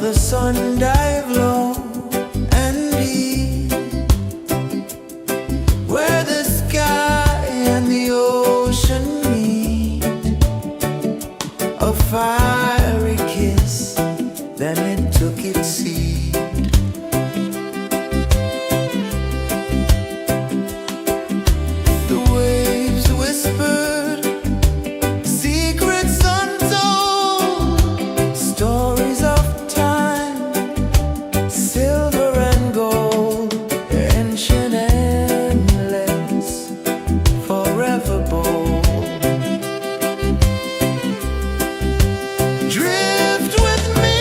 the sun dive low and deep, where the sky and the ocean meet, a fiery kiss, then it took its seat. The waves whispered secrets untold, stories of time, silver and gold, ancient, endless, forever bold. Drift with me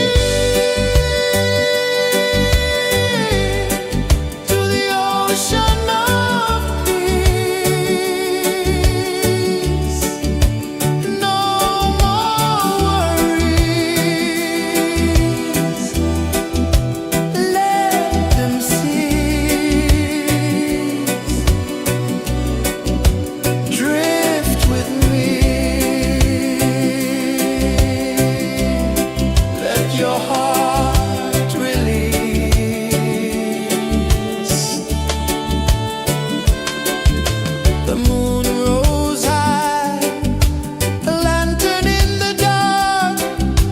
to the ocean of peace. No more worries, let them cease. Drift with me, let your heart release. The moon rose high, a lantern in the dark,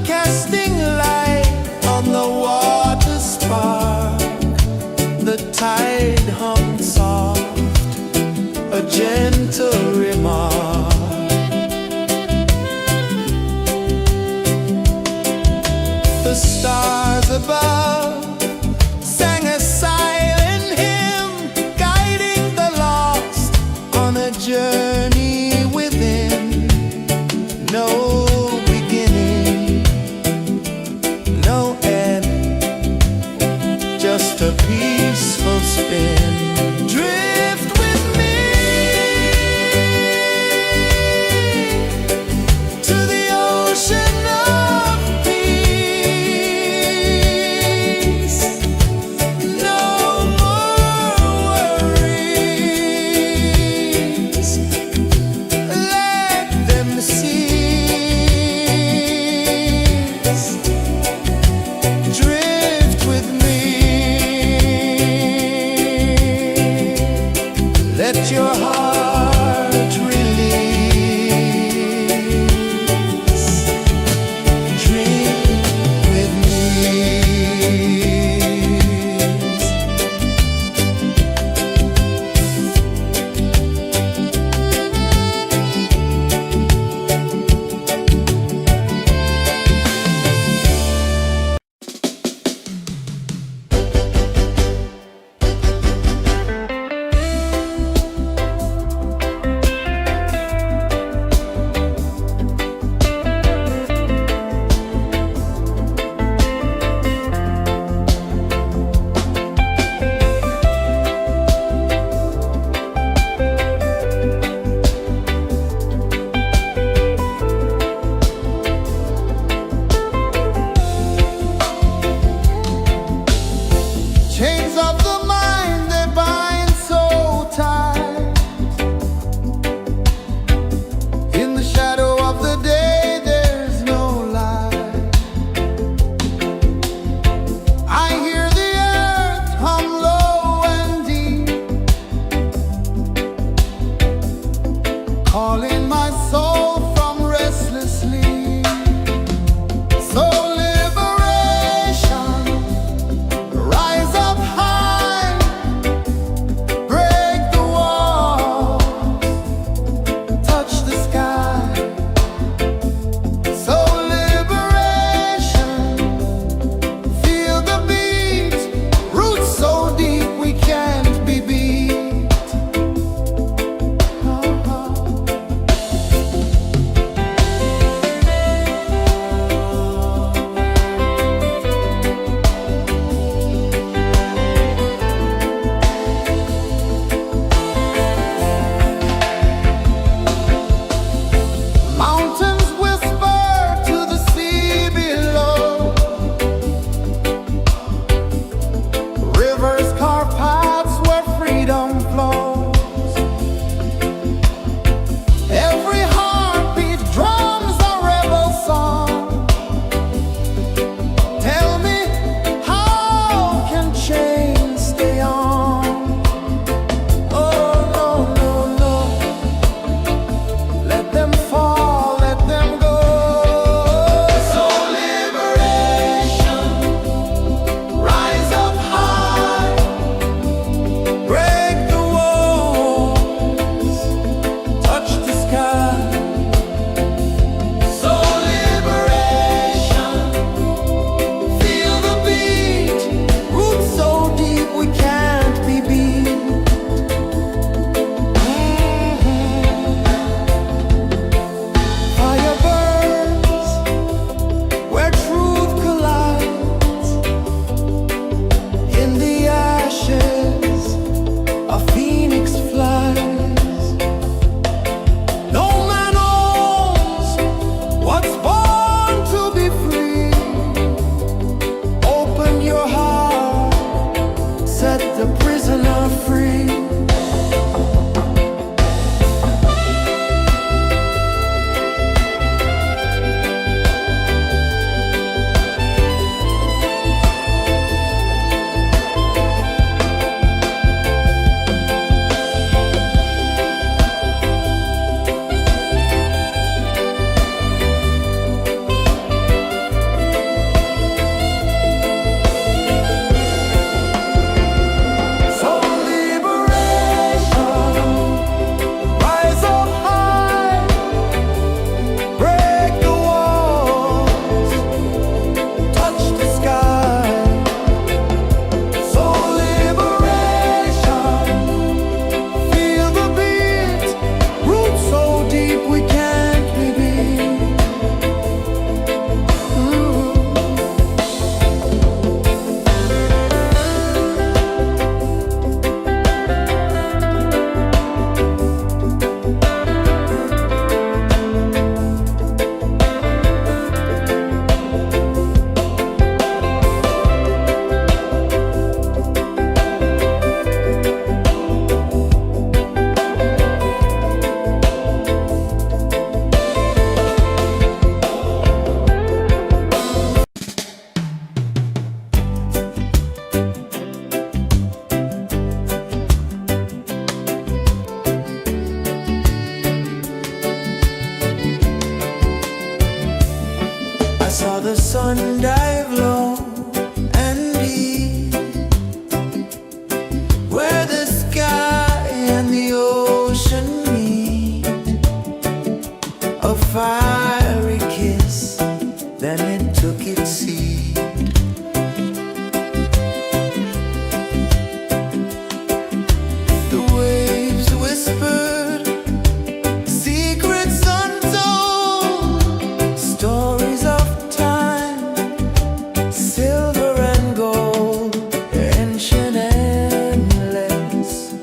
casting light on the water spark. The tide hummed soft, a gentle remark. The stars above sang a silent hymn, guiding the lost on a journey within. No beginning, no end, just a peaceful spin. Drift with me to the ocean of peace. sun dive low and deep, where the sky and the ocean meet. A fiery kiss, then it took its seat. The waves whispered secrets untold, stories of time, silver and gold, ancient, endless,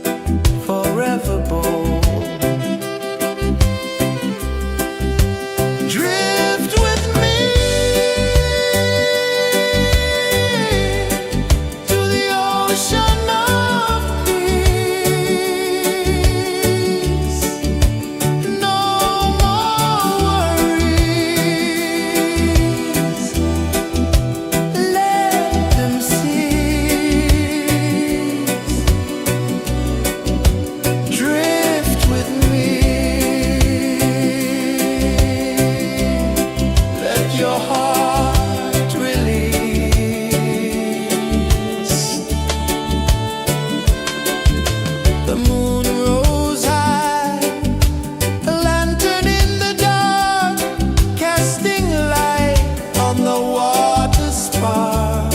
forever bold. Drift with me to the ocean of peace. No more worries, let them cease. Drift with me, let your heart release. The moon rose high, a lantern in the dark, casting light on the water spark.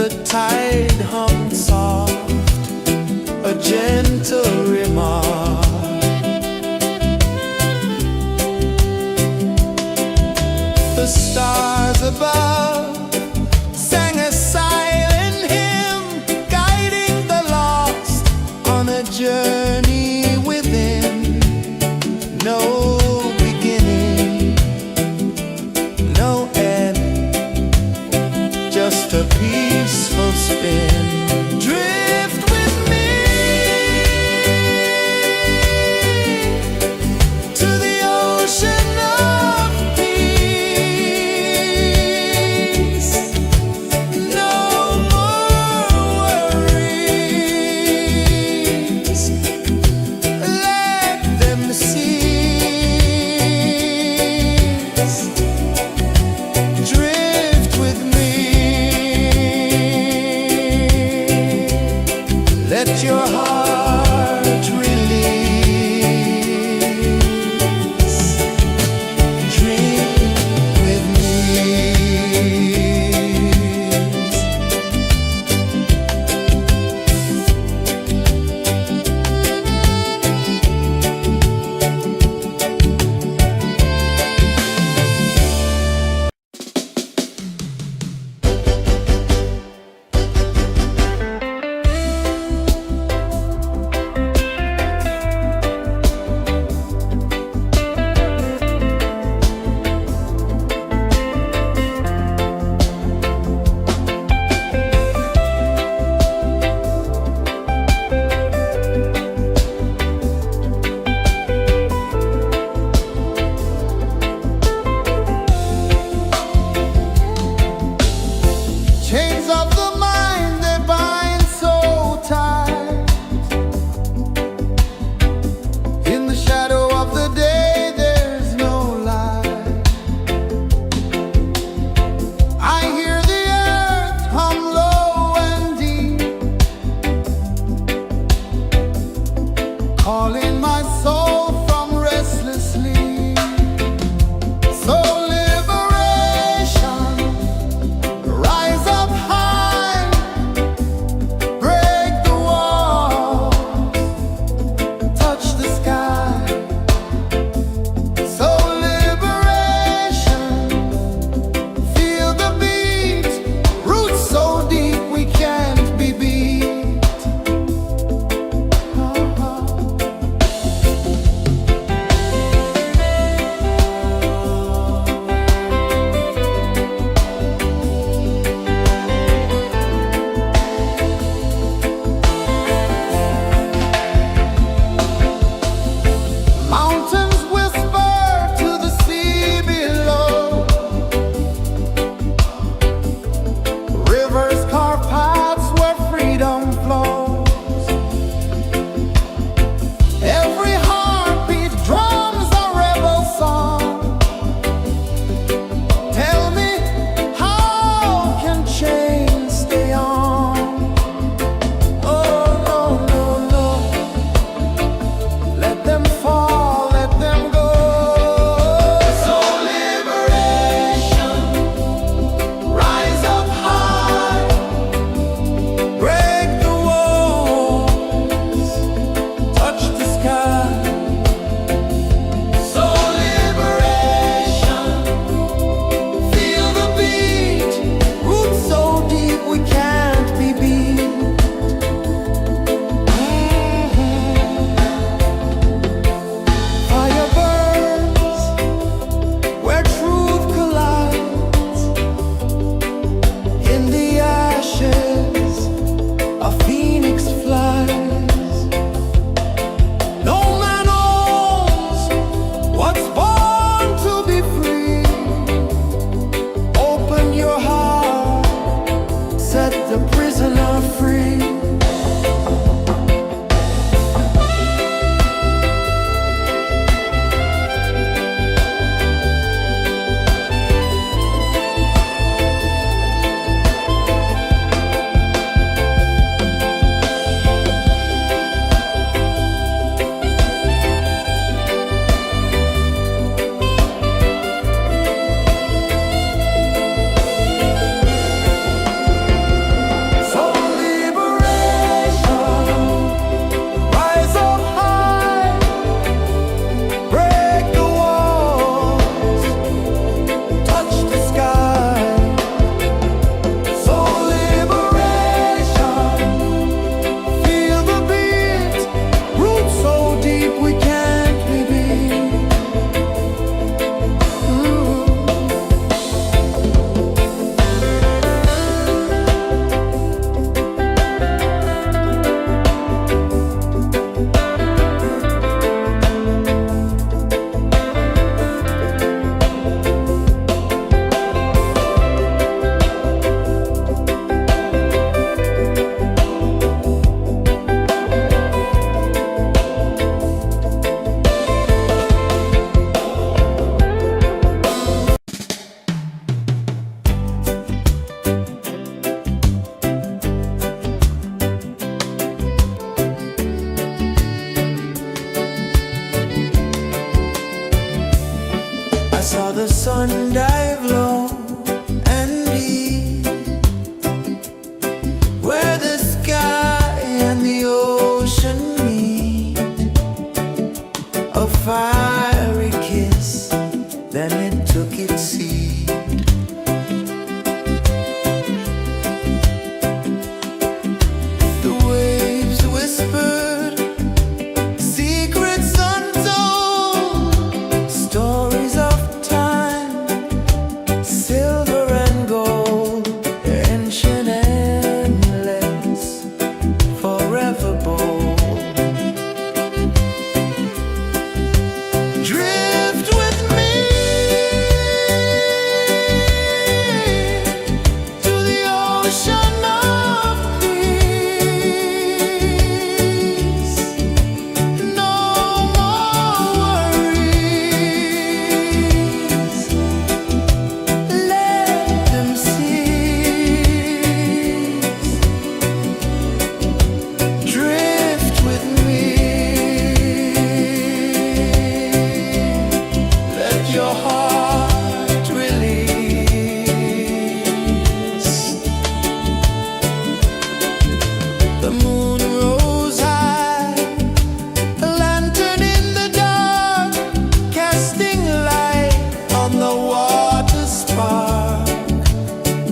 The tide hummed soft, a gentle remark. The stars above sang a silent hymn, guiding the lost on a journey within. No beginning, no end, just a peaceful spin. Drift with me to the ocean of peace. No more worries, let them cease. Drift with me.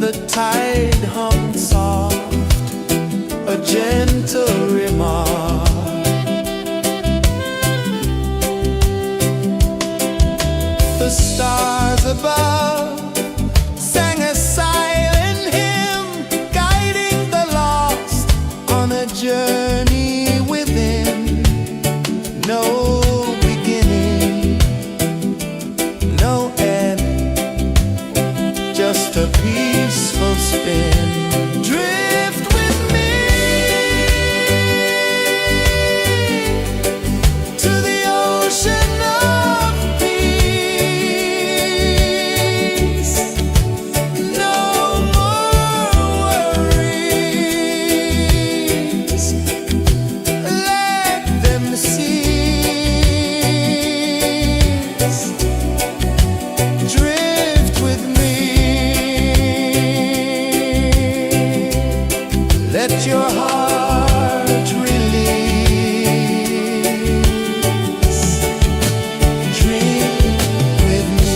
the tide hung soft, a gentle remark. The stars above sang a silent hymn, guiding the lost on a journey within. No beginning, no end, just a peaceful spin. Drift with me to the ocean of peace. No more worries, let them cease. Drift with me, let your heart release. Dream with me.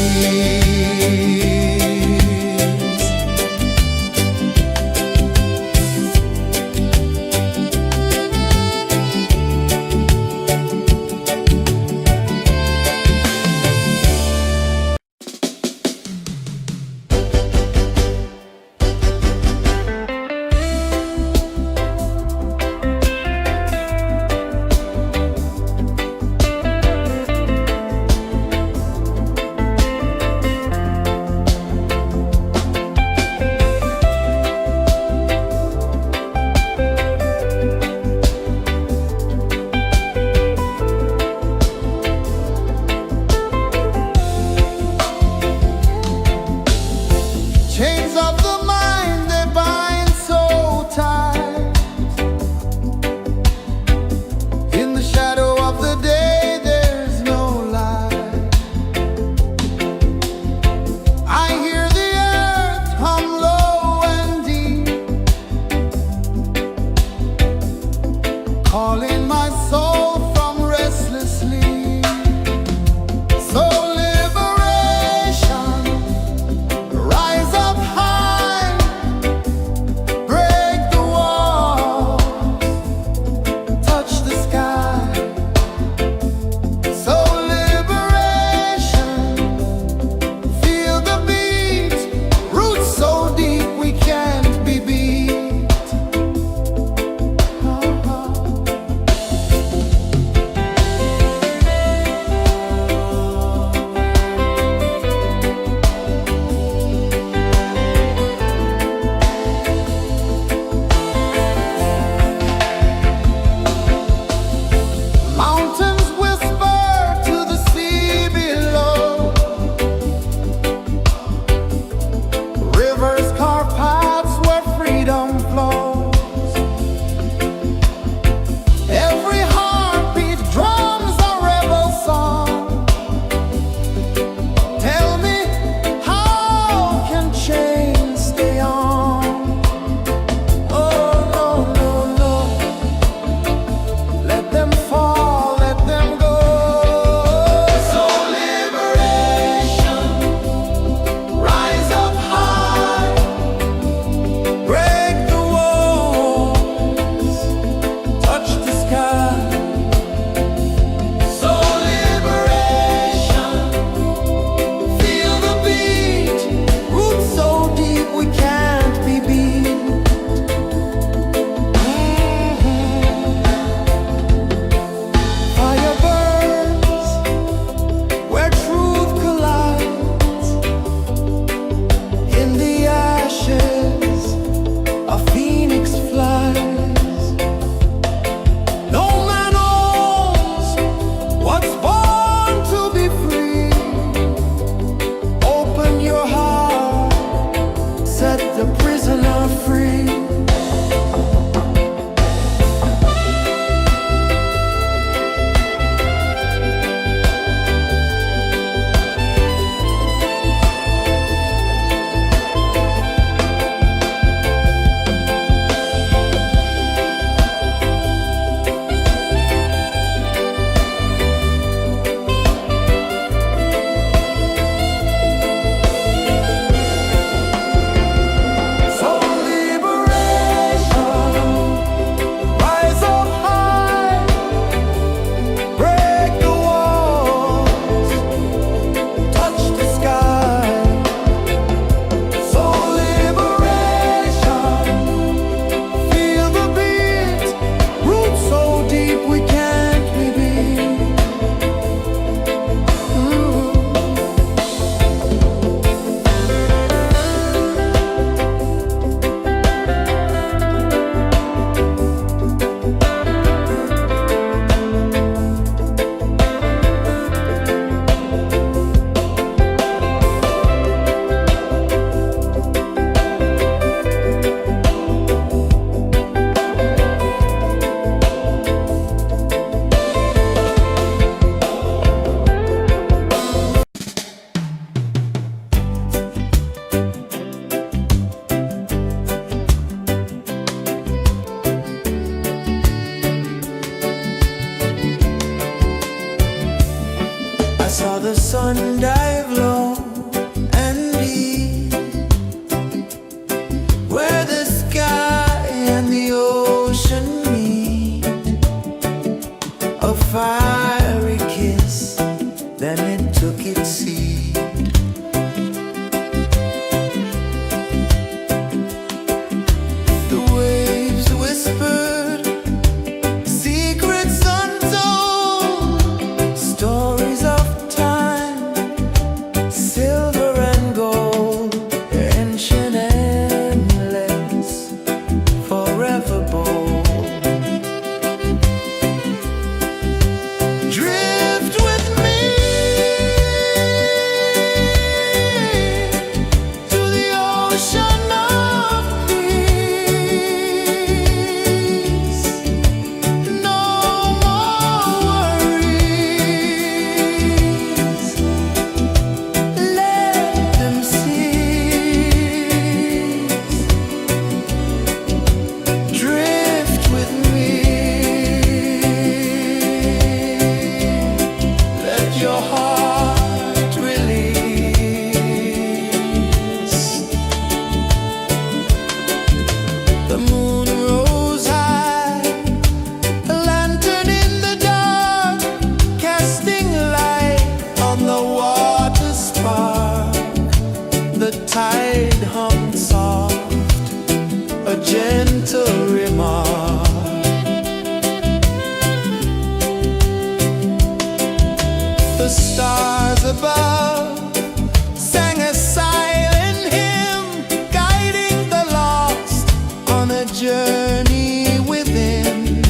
journey within,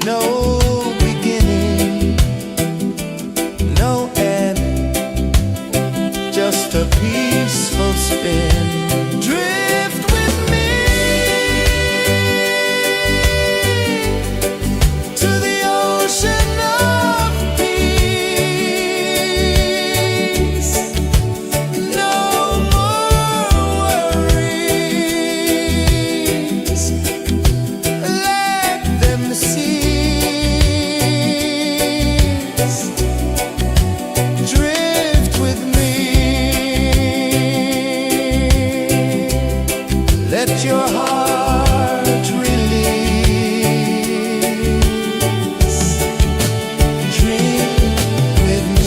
no beginning, no end, just a peaceful spin. Drift with me to the ocean of peace. No more worries, let them cease. Drift with me, let your heart release. Dream with me.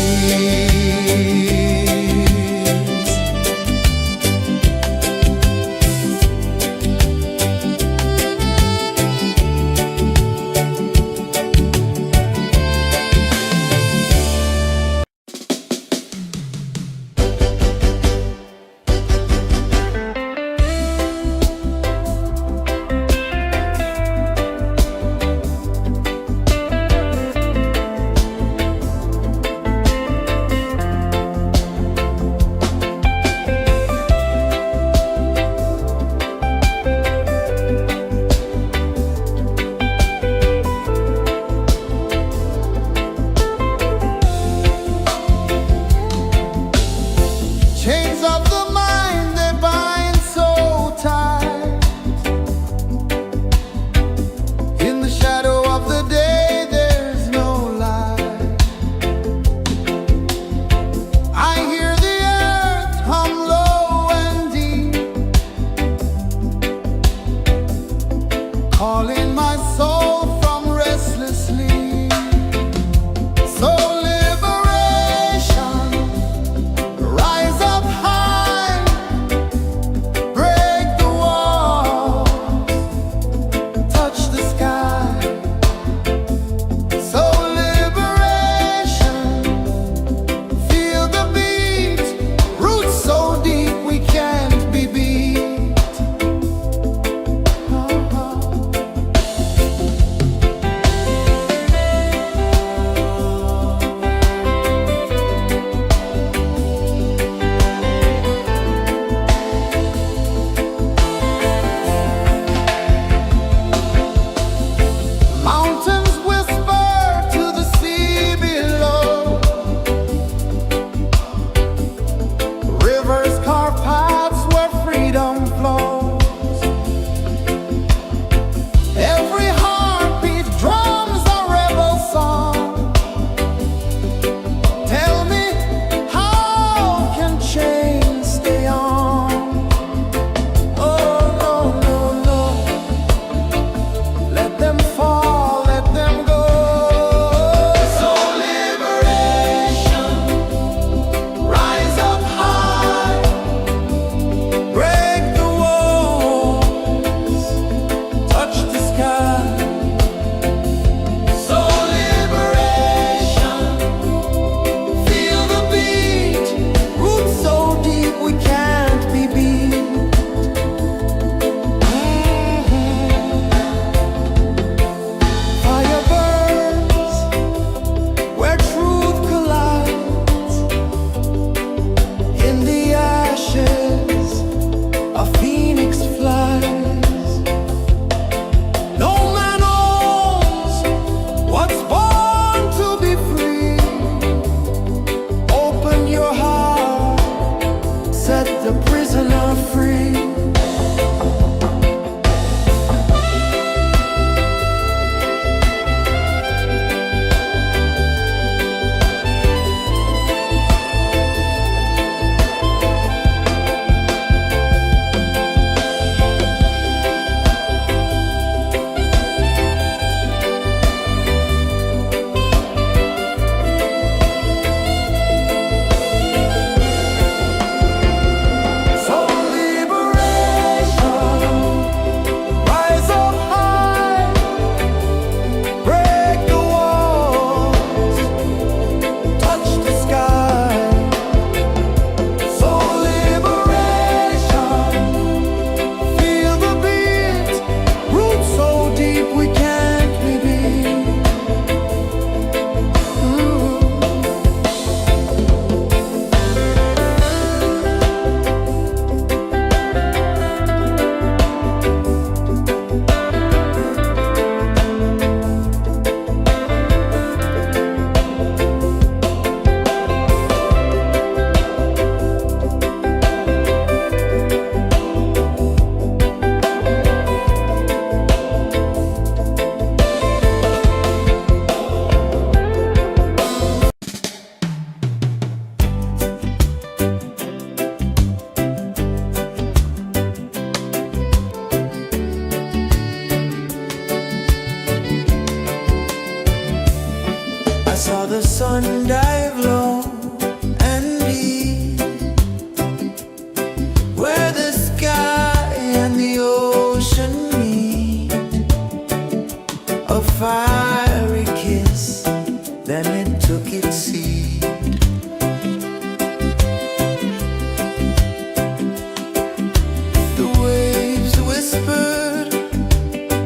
The waves whispered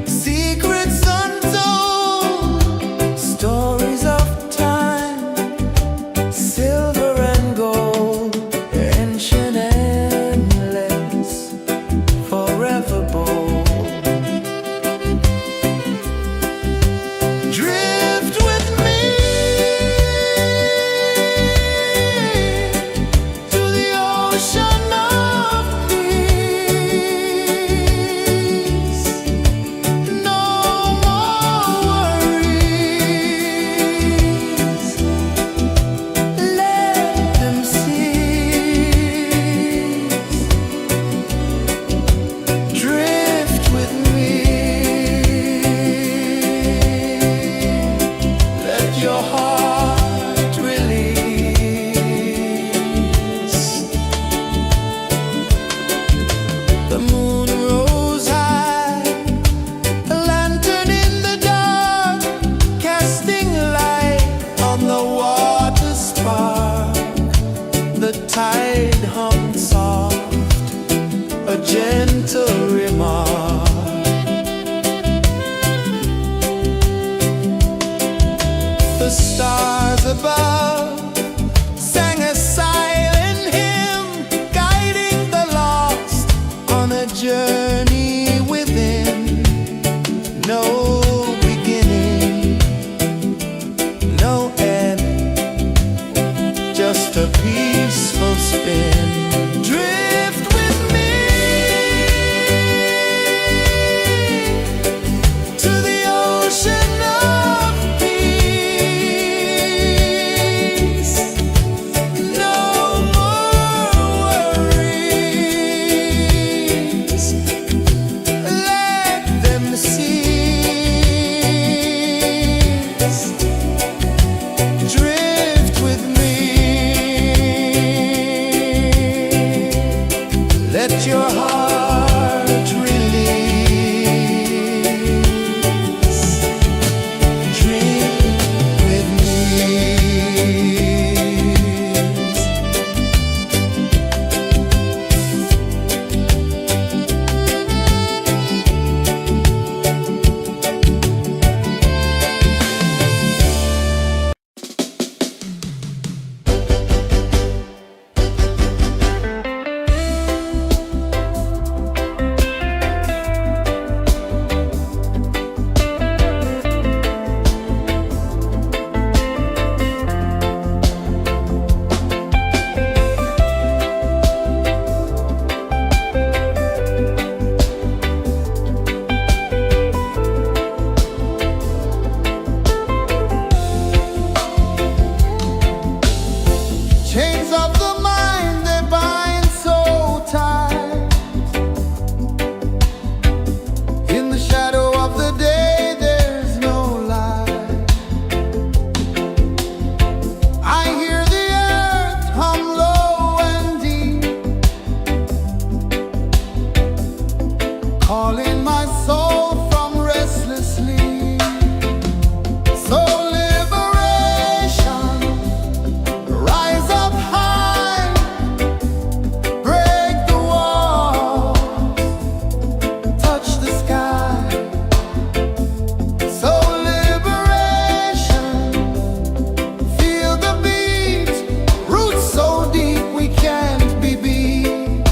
secrets untold, stories of time, silver and gold, ancient, endless, forever bold. Drift with me to the ocean of peace. No more worries. Let them cease. Drift with me. Let your heart release. The moon rose high, a lantern in the dark, casting light on the water spark. The tide hummed soft, a gentle remark. The stars above sang a silent hymn, guiding the lost on a journey within. No beginning, no end, just a peaceful spin. Drift with me to the ocean of peace. No more worries. Let them cease. Drift with me. Let your heart release. Drift with me. Chains of the mind, they bind so tight. In the shadow of the day, there's no light. I hear the earth hum low and deep, calling my soul from restless sleep. So liberation, rise up high, break the walls, touch the sky. So liberation, feel the beat, roots so deep we can't be beat.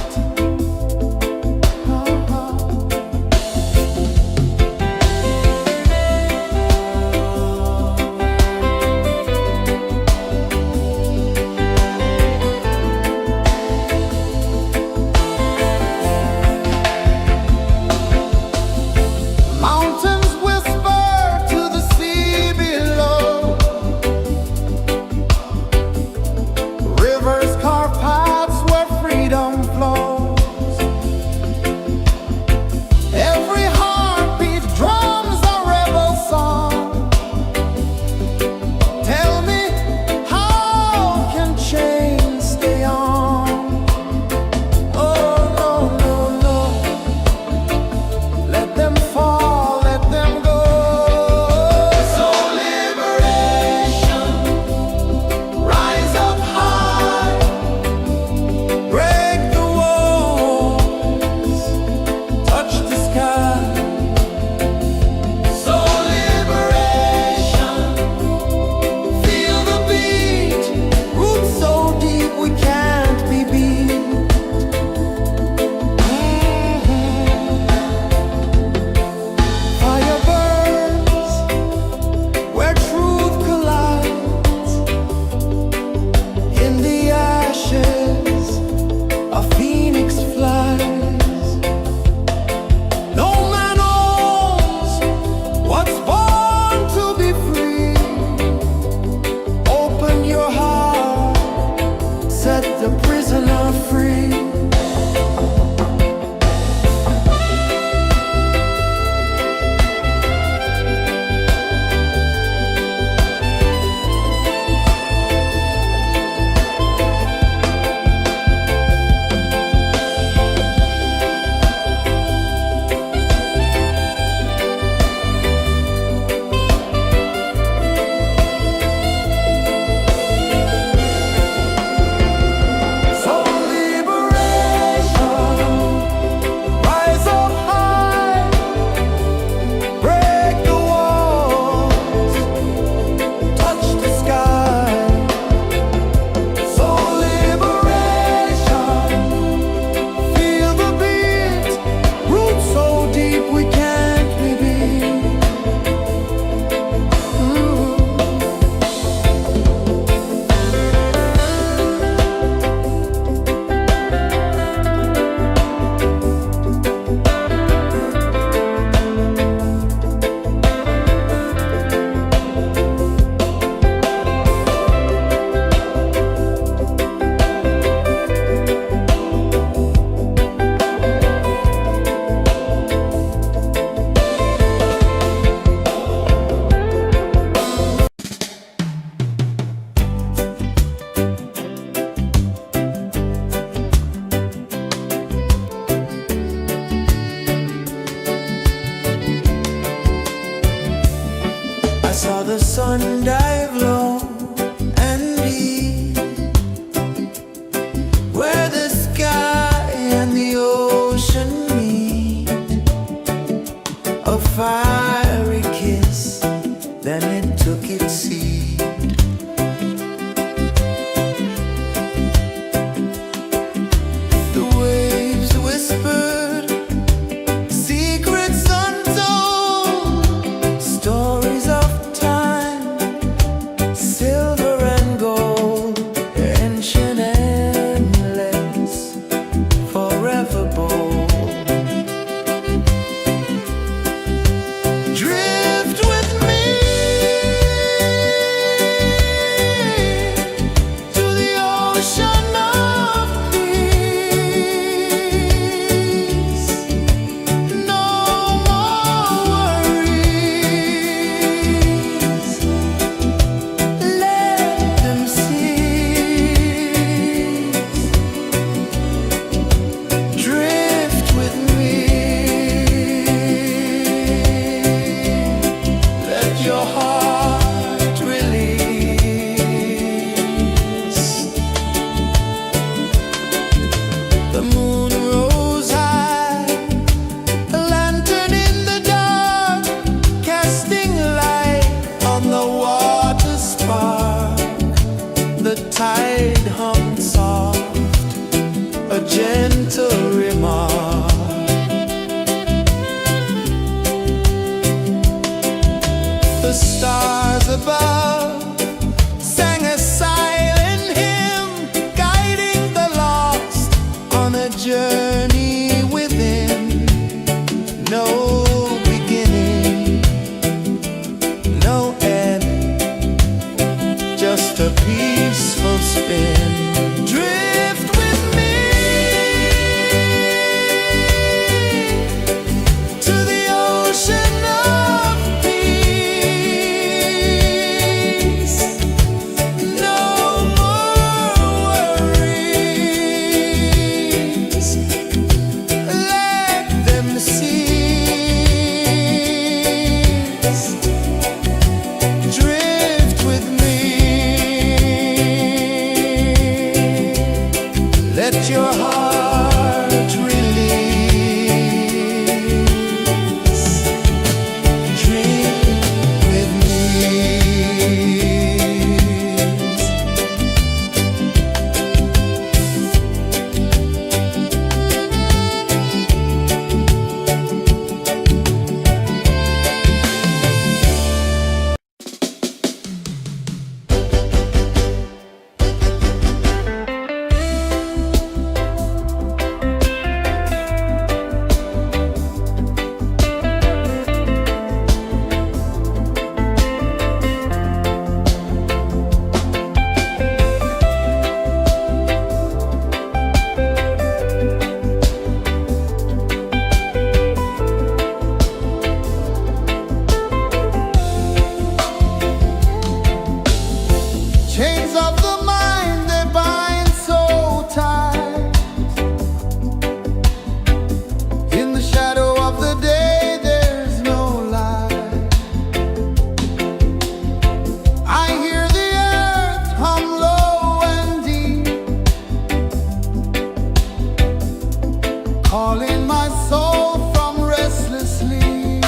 my soul from restless sleep.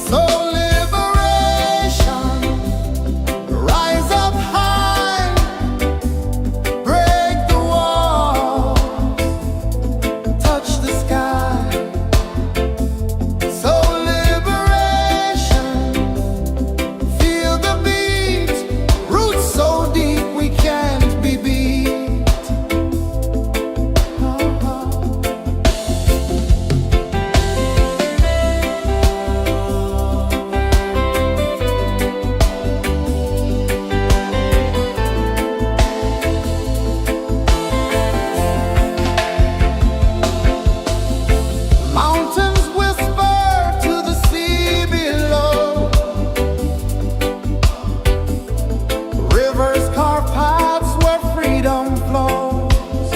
So liberation, rise up high, break the wall, touch the sky. So liberation, feel the beat, roots so deep we can't be beat. Mountains whisper to the sea below. Rivers carve paths where freedom flows.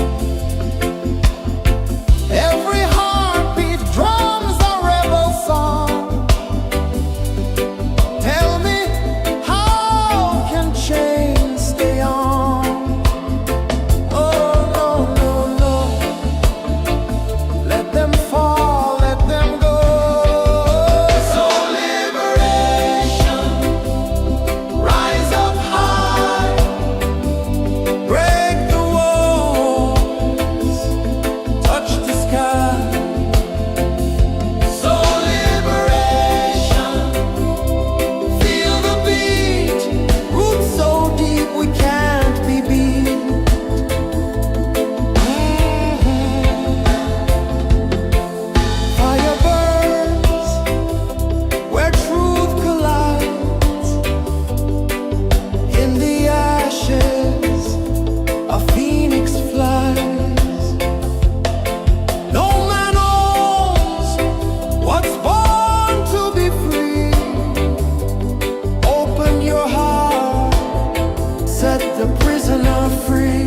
Every heartbeat drums a rebel song. Tell me, how can chains stay on? Oh, no, no, no. Let them fall, let them go. So liberation, rise up high, break the walls, touch the sky. So liberation, feel the beat, roots so deep we can't be beat. Fire burns where truth collides. In the ashes, a phoenix flies. No man knows what's born to be free. Open your heart, set the prisoner free.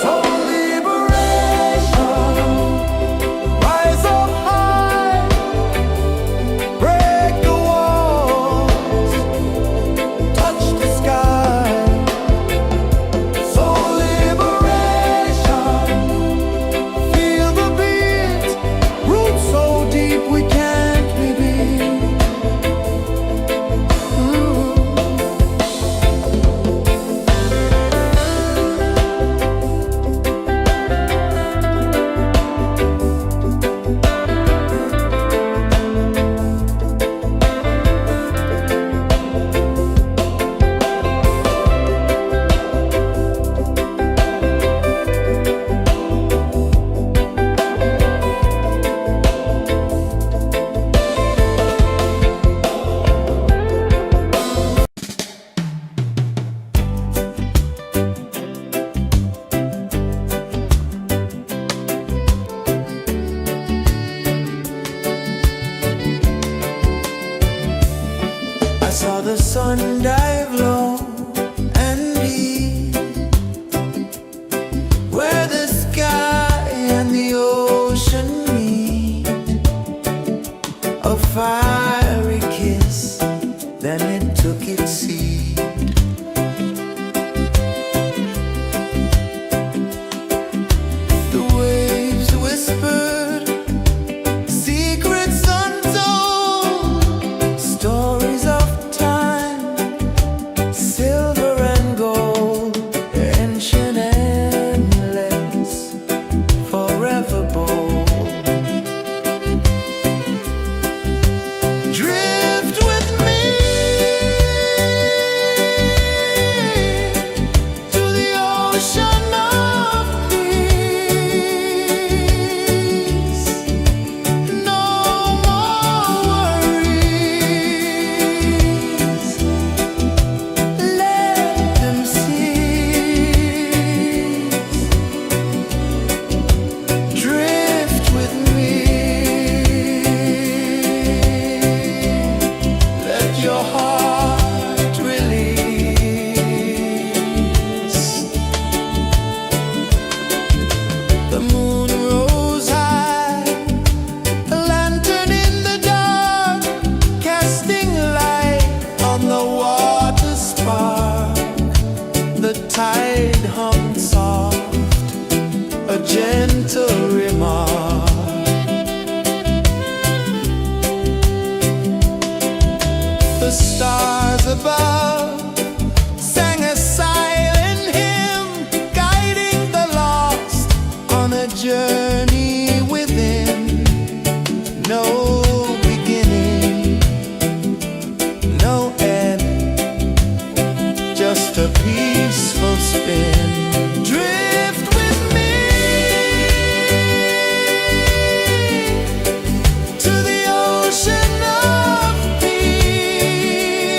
So liberation, rise up high, break the walls, touch the sky. So liberation, feel the beat, roots so deep we can't be beat. I saw the sun dive low and deep, where the sky and the ocean meet. A fiery kiss, then it took its seat. The waves whispered secrets untold, stories of time, silver and gold, ancient, endless, forever bold. the stars above sang a silent hymn, guiding the lost on a journey within. No beginning, no end, just a peaceful spin. Drift with me to the ocean of peace.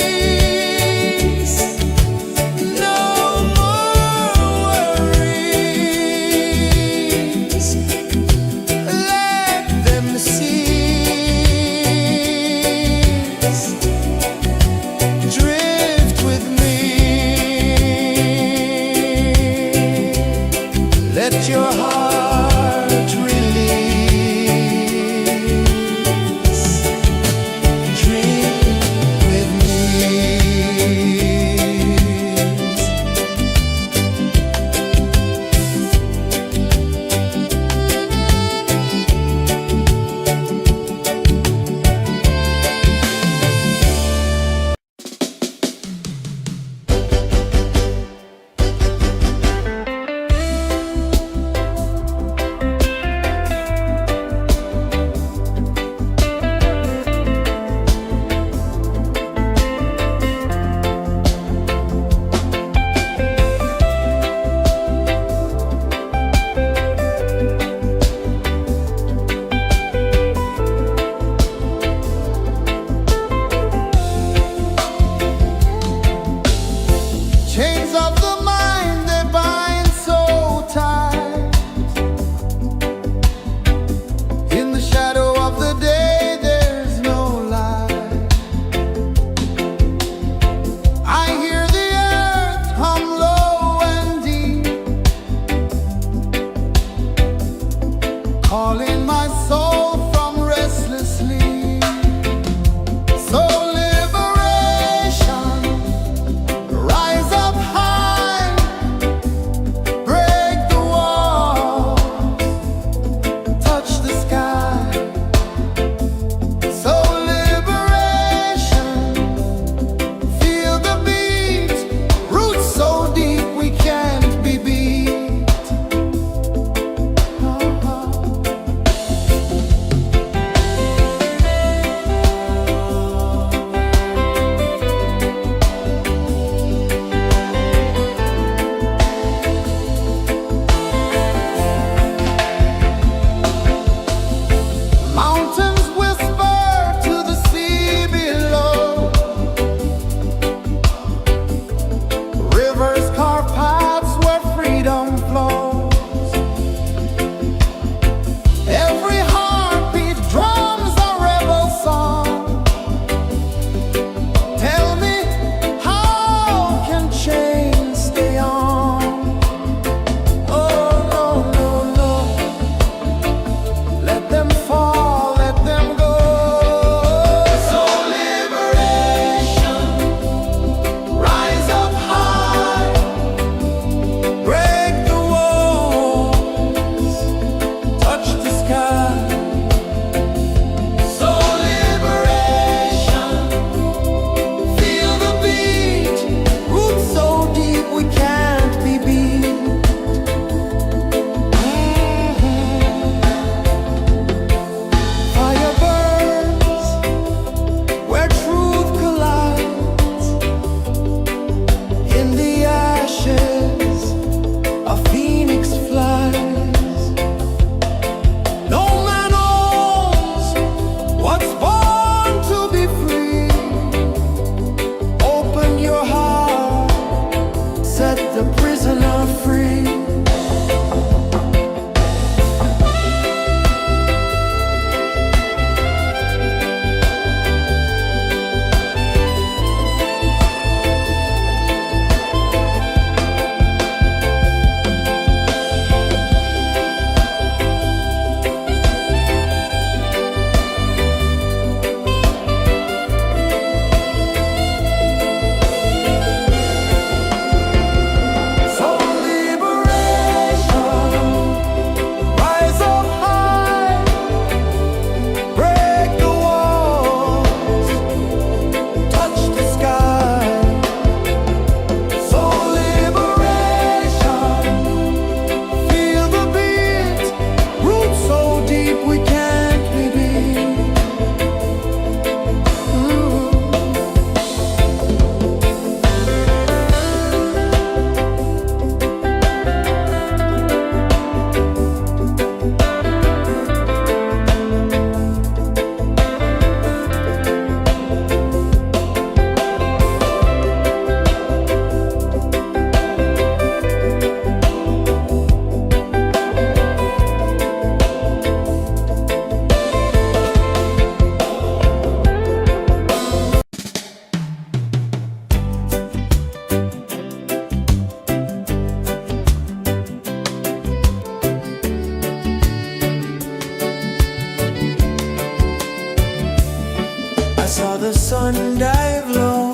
saw the sun dive low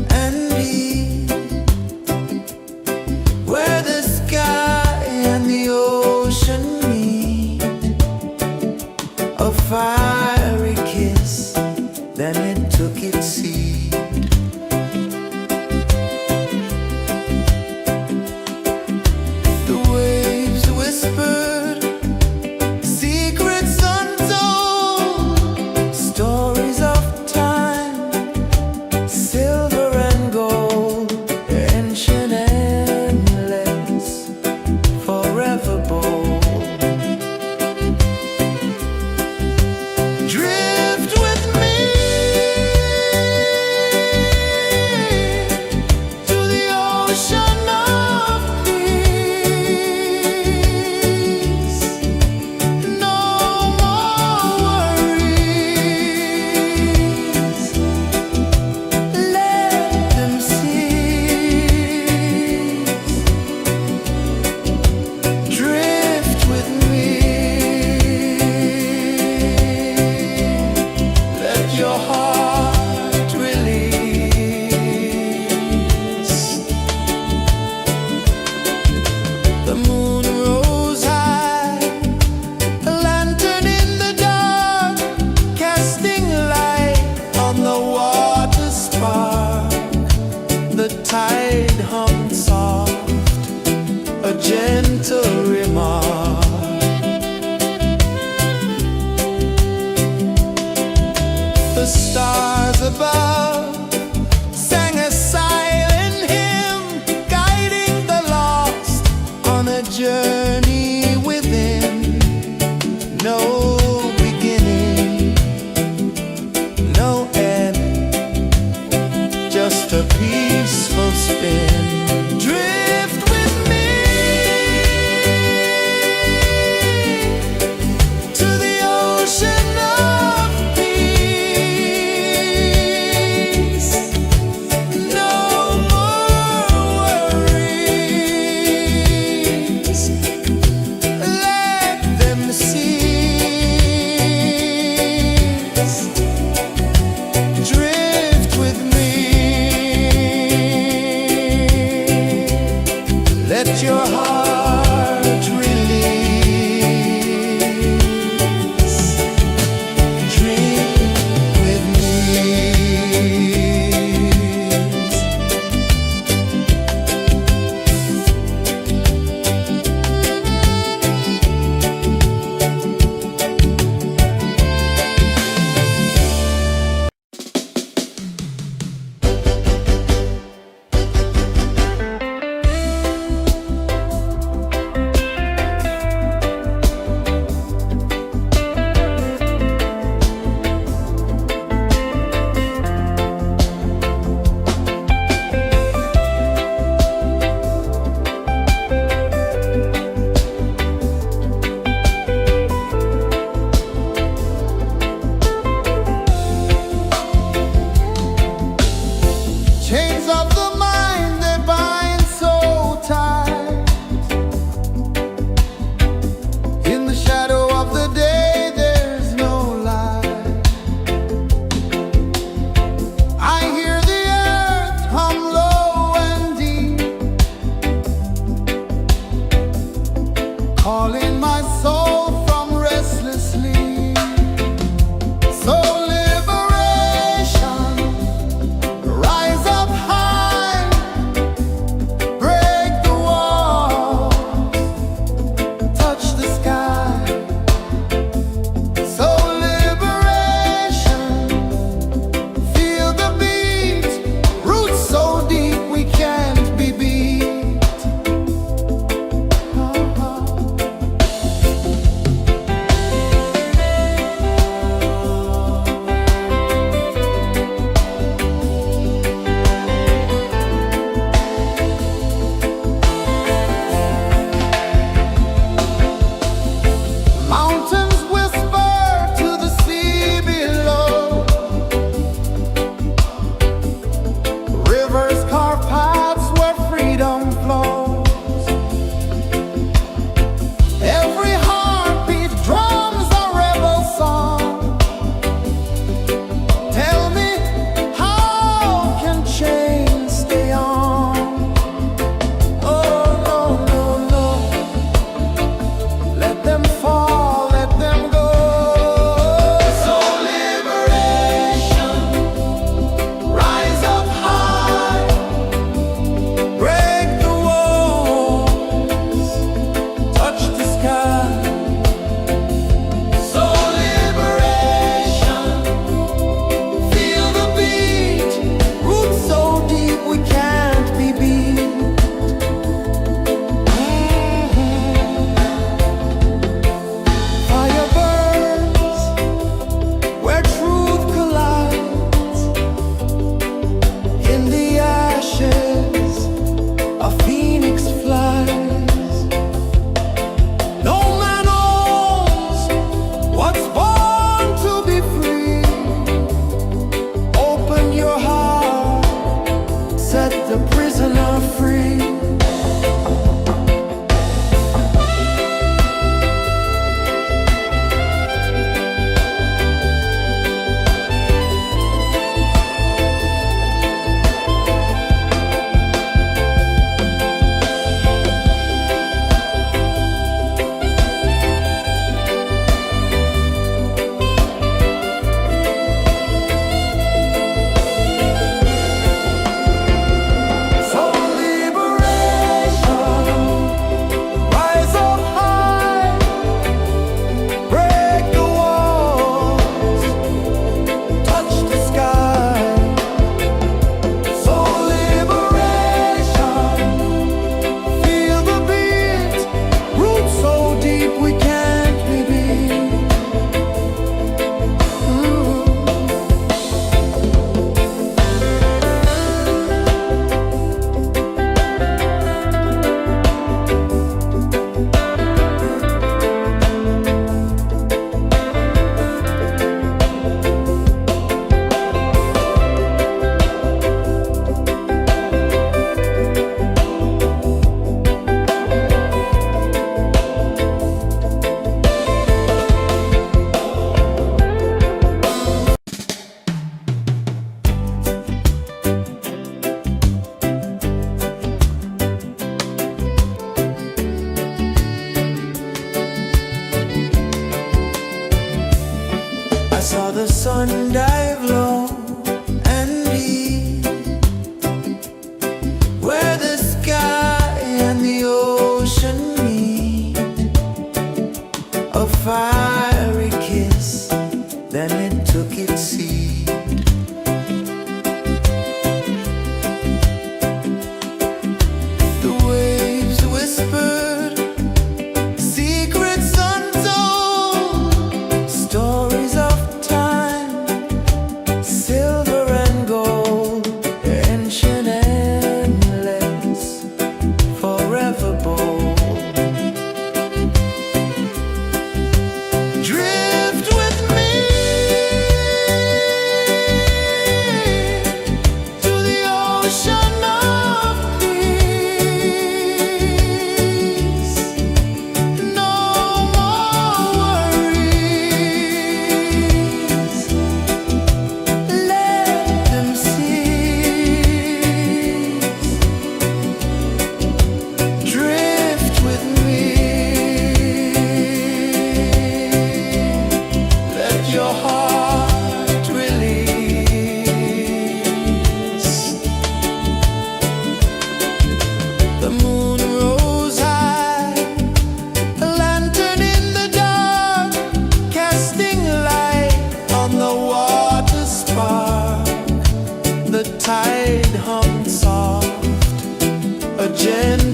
and deep, where the sky and the ocean meet. A fiery kiss, then it took its seed. The waves whispered secrets untold, stories of time, silver and gold, ancient, endless, forever bold. Drift with me to the ocean of peace. No more worries, let them cease. Drift with me, let your heart release. The moon rose high, a lantern in the dark, casting light on the water spark. The tide hummed soft, a gentle remark. The stars above sang a silent hymn, guiding the lost on a journey within. No beginning, no end, just a peaceful spin. Drift with me to the ocean of peace. No more worries, let them cease. Drift with me.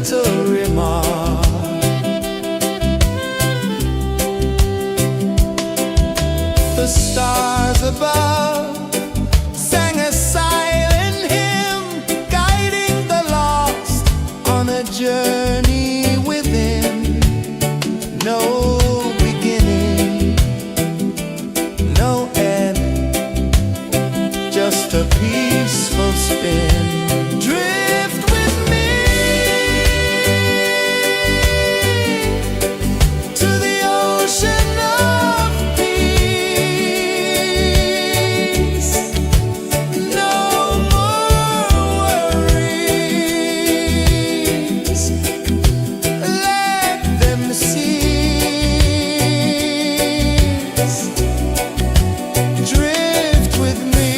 gentle remark. The stars above sang a silent hymn, guiding the lost on a journey within. No beginning, no end, just a peaceful spin. Drift with me to the ocean of peace. No more worries, let them cease. Drift with me.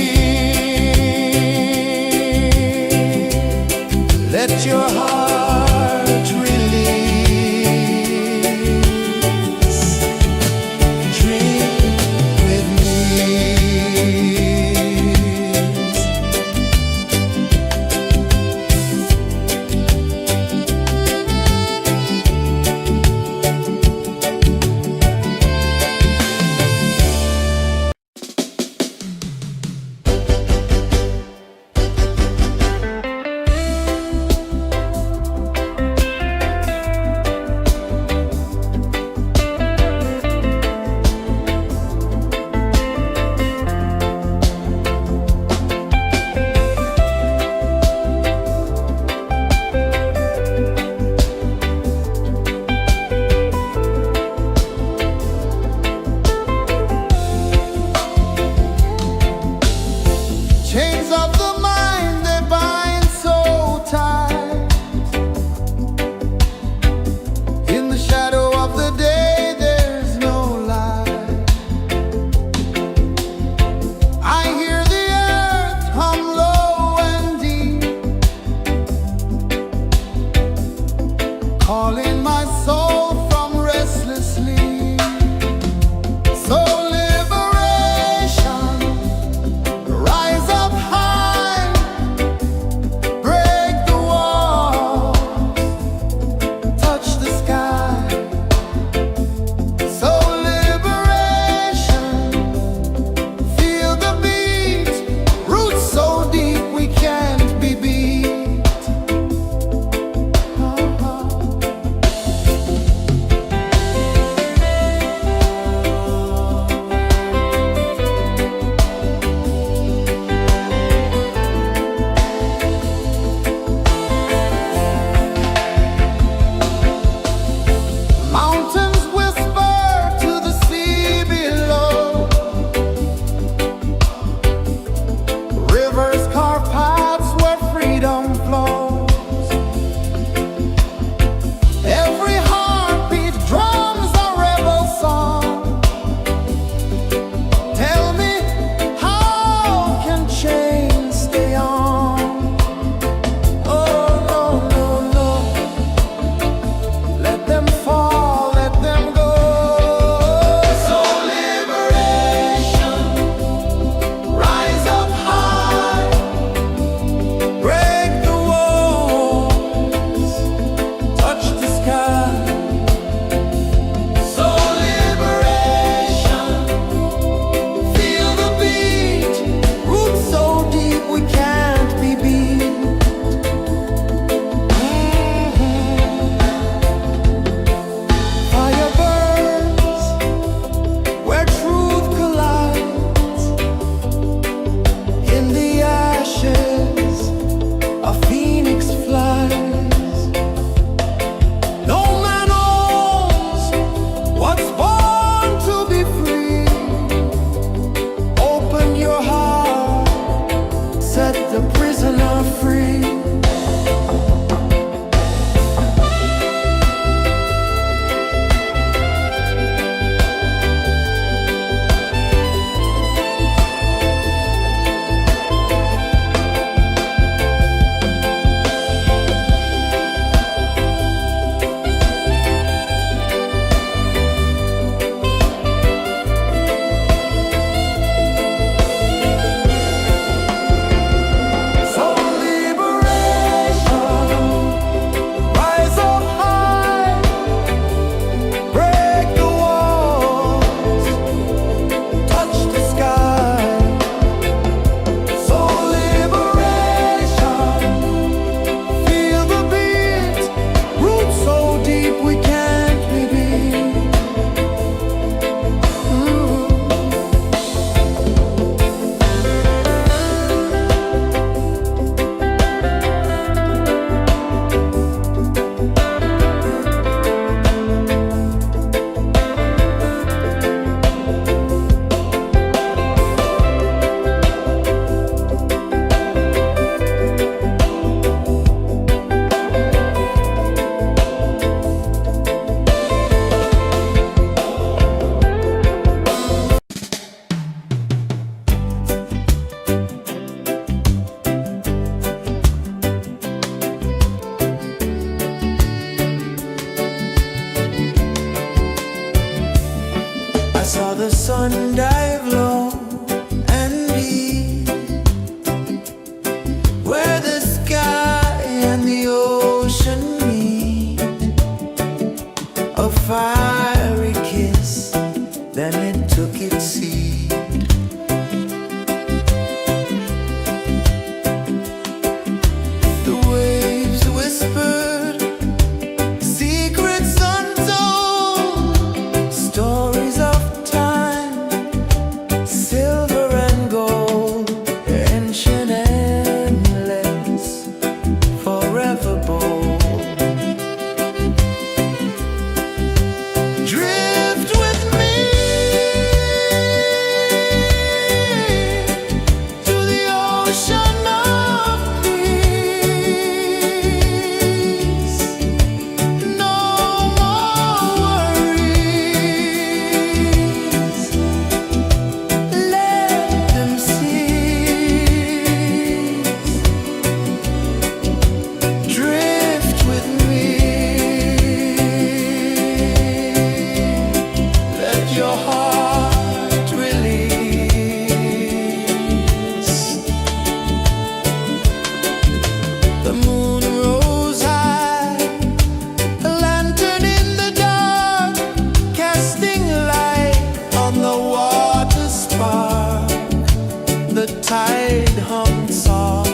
tide hung soft,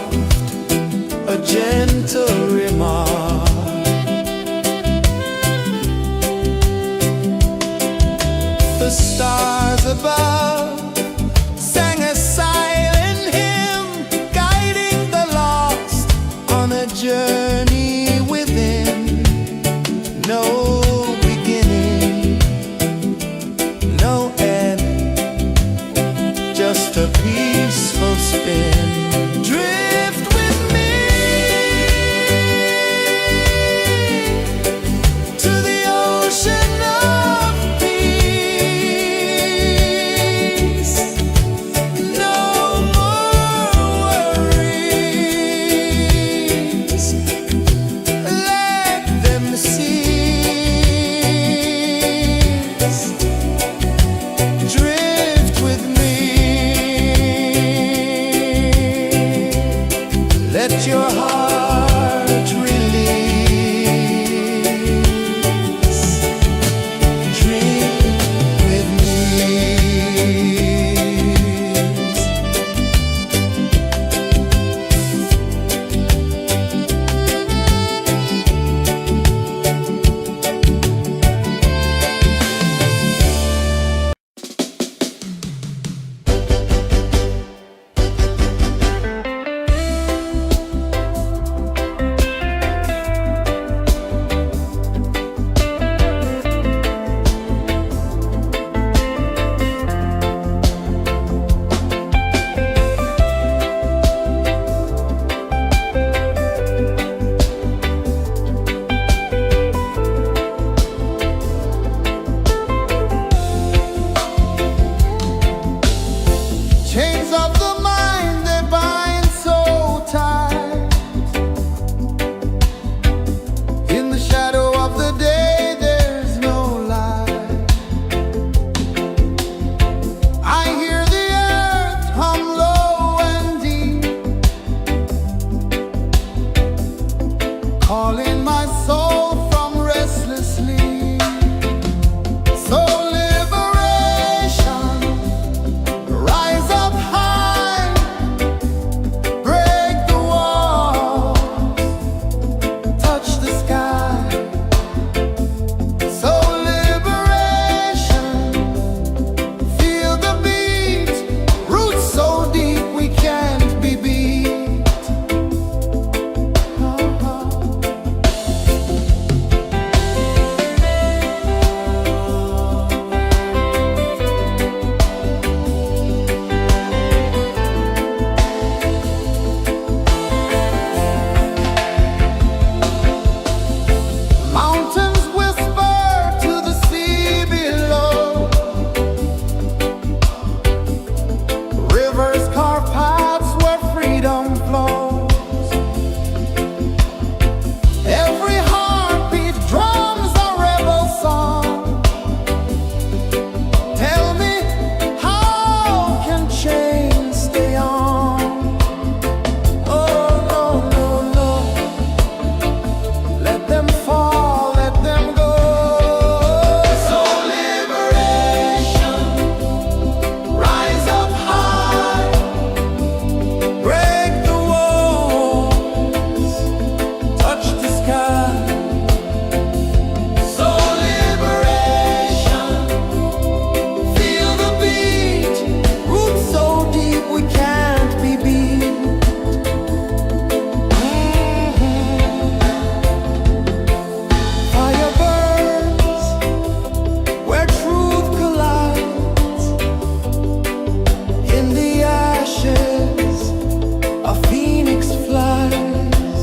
a gentle remark. The stars above sang a silent hymn, guiding the lost on a journey within. No beginning, no end, just a peaceful spin. Drift with me to the ocean of peace. No more worries, let them cease. Drift with me, let your heart release. Dream with me. Chains of the mind, they bind so tight. In the shadow of the day, there's no light. I hear the earth hum low and deep, calling my soul from restless sleep. So liberation, rise up high, break the walls, touch the sky. So liberation, feel the beat, roots so deep we can't be beat. Mountains whisper to the sea below, rivers carve paths where freedom flows. Every heartbeat drums a rebel song. Tell me, how can chains stay on? Oh no, no, no, let them fall, let them go. So liberation, rise up high, break the walls, touch the sky. So liberation, feel the beat, roots so deep we can't be beat. Fire burns where truth collides. In the ashes, a phoenix flies.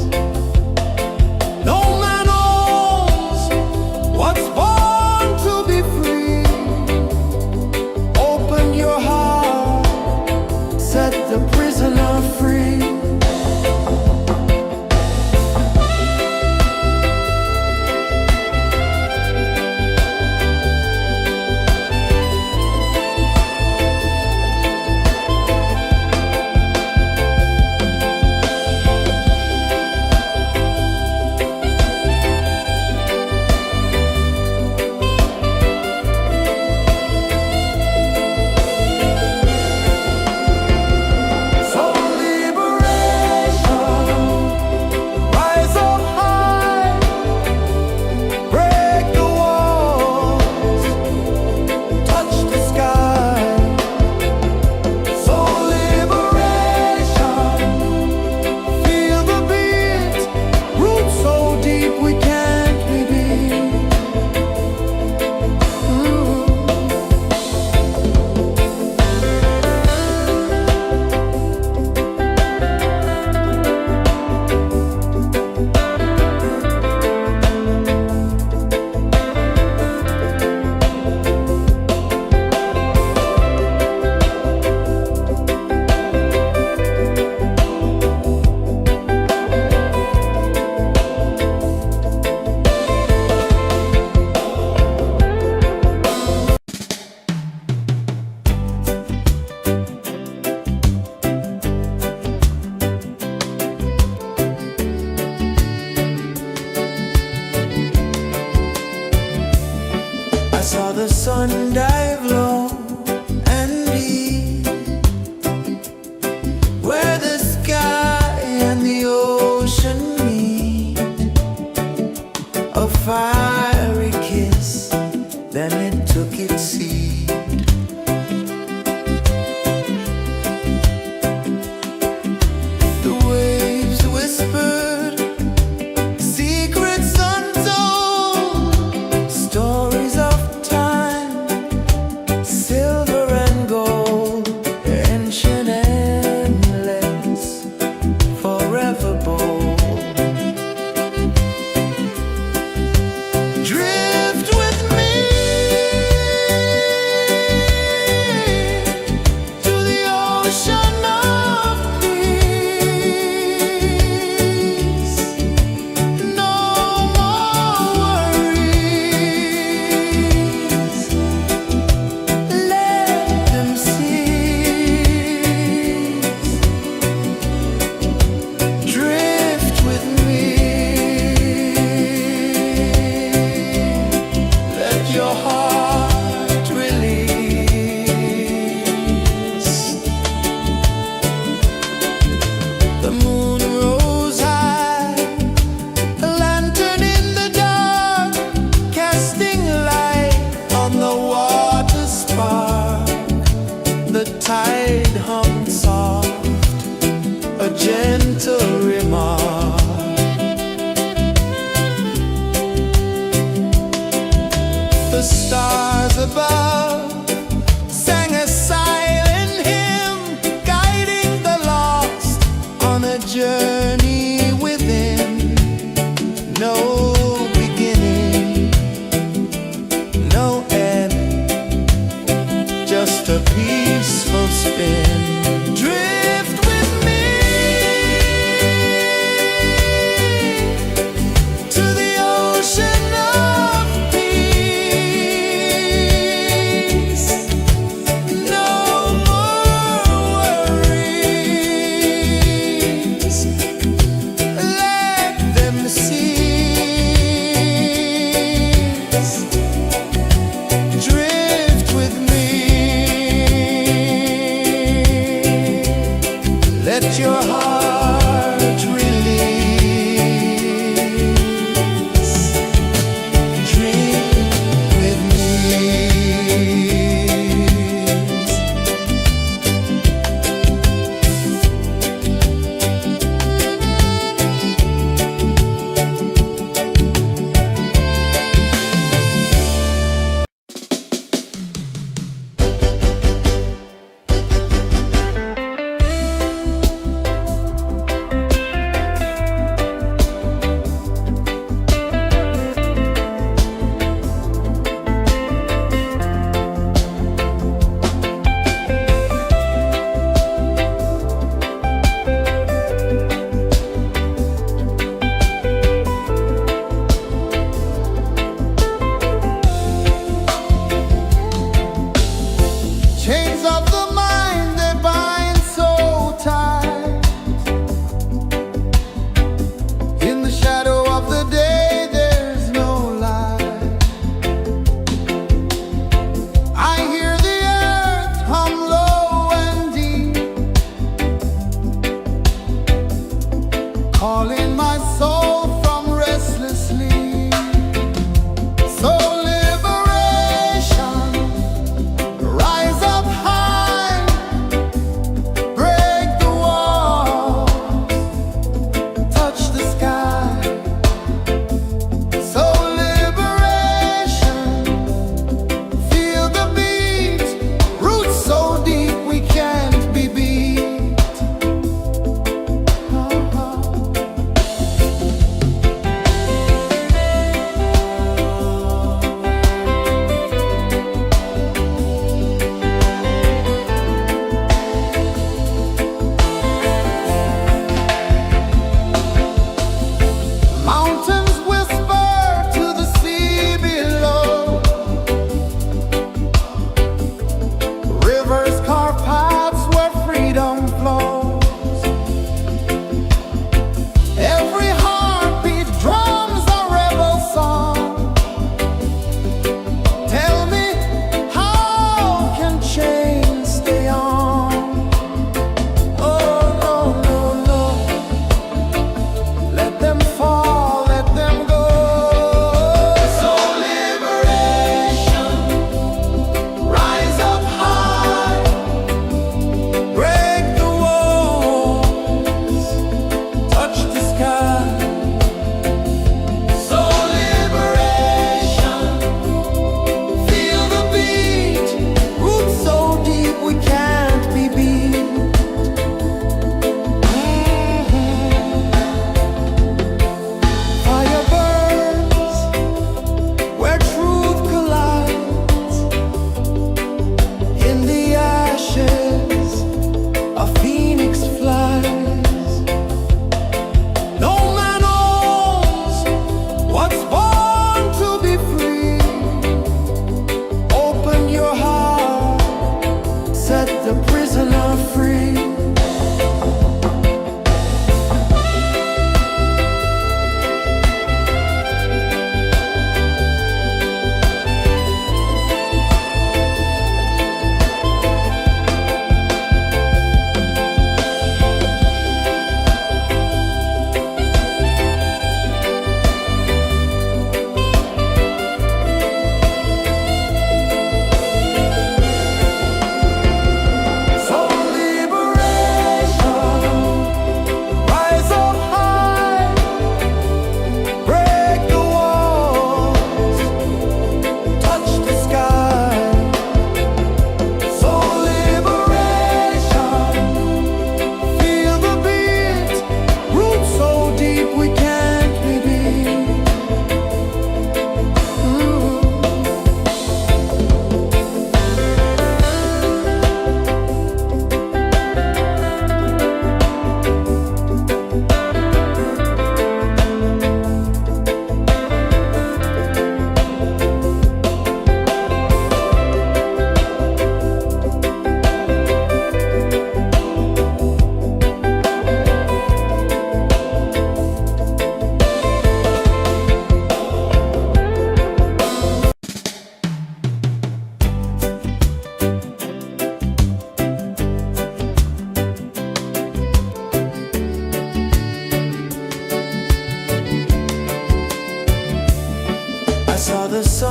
No man owns what's born to be free. Open your heart, set the prisoner free. sun dive low and deep, where the sky and the ocean meet. A fiery kiss, then it took its seat. The waves whispered secrets untold, stories of time, silver and gold, ancient, endless, forever bold. Drift with me to the ocean of peace. No more worries. Let them cease. Drift with me. Let your heart release. The moon rose high, a lantern in the dark, casting light on the water spark. The tide hummed soft, a gentle remark. The stars above sang a silent hymn, guiding the lost on a journey within. No beginning, no end, just a peaceful spin. Drift with me to the ocean of peace. No more worries. Let them cease. Drift with me. Let your heart release. Dream with me.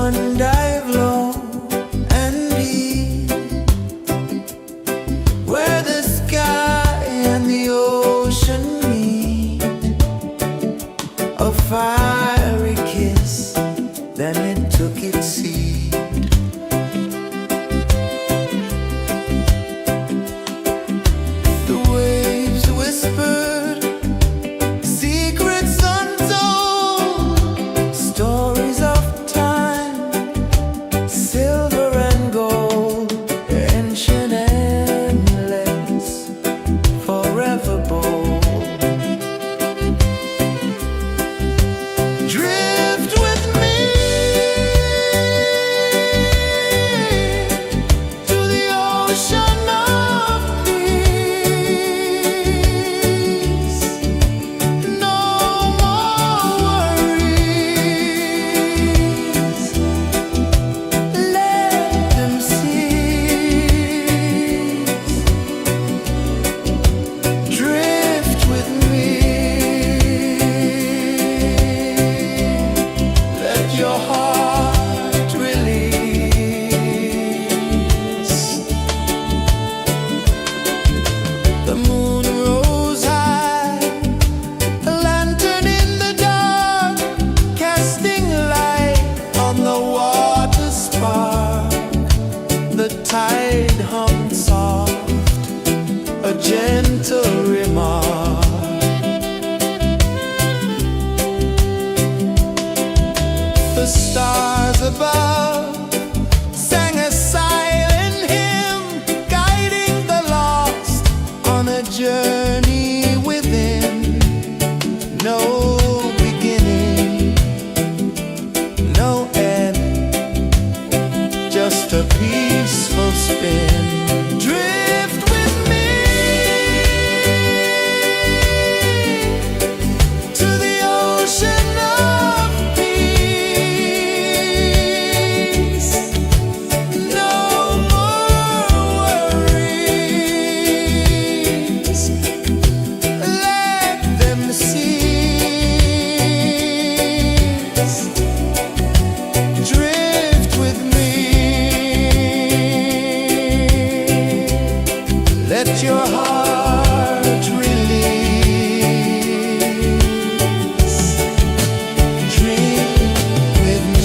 one dive low and deep, where the sky and the ocean meet. A fiery kiss, then it took its seat. The waves whispered secrets untold, stories of time, silver and gold, ancient, endless, forever bold. Drift with me to the ocean of peace. No more worries, let them cease. Drift with me, let your heart release. The moon rose high, a lantern in the dark, casting light on the water spark. The tide hummed soft, a gentle remark. The stars above sang a silent hymn, guiding the lost on a journey within. No beginning, no end, just a peaceful spin. Drift with me to the ocean of peace. No more worries, let them cease. Drift with me, let your heart release. Dream with me.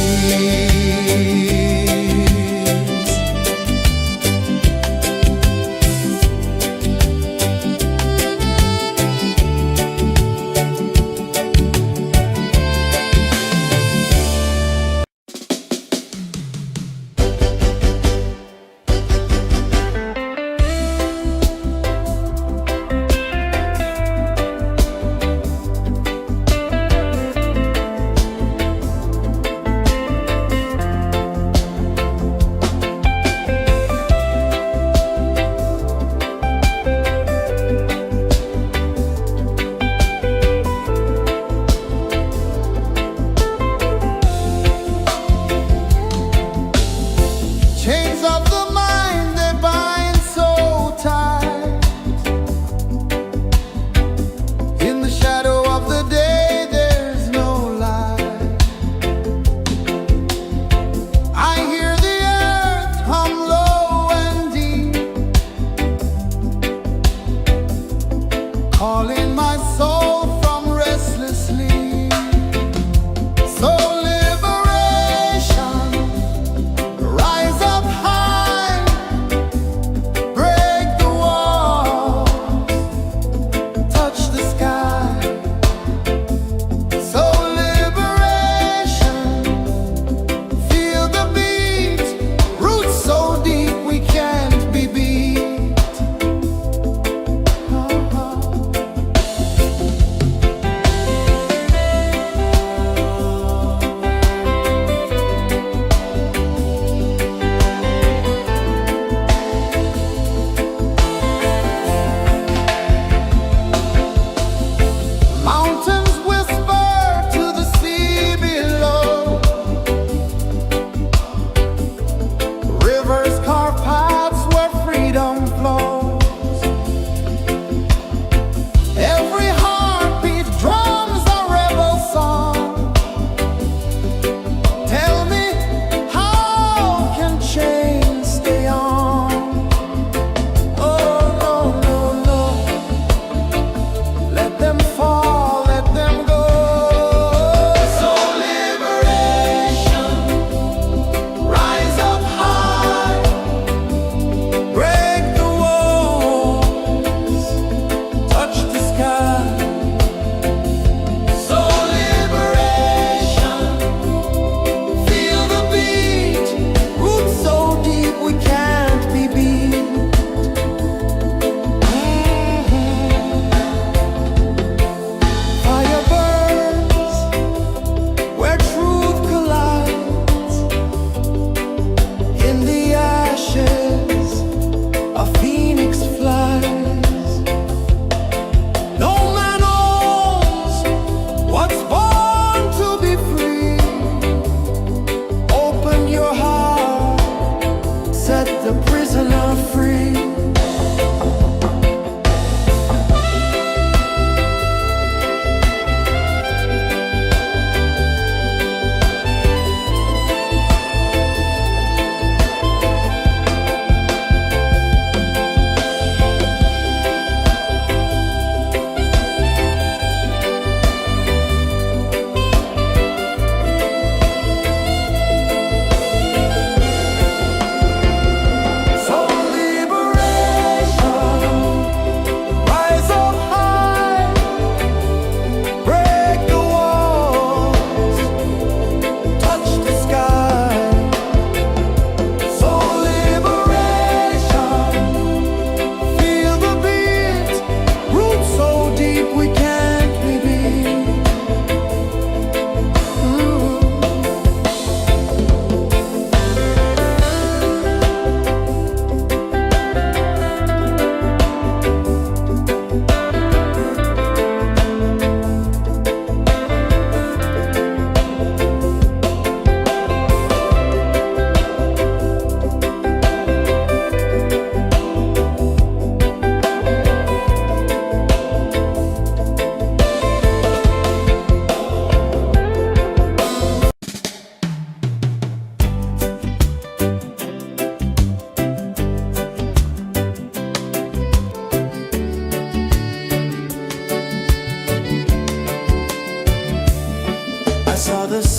Chains of the mind, they bind so tight. In the shadow of the day, there's no light. I hear the earth hum low and deep, calling my soul from restless sleep. So liberation, rise up high, break the walls, touch the sky. So liberation, feel the beat, roots so deep we can't be beat.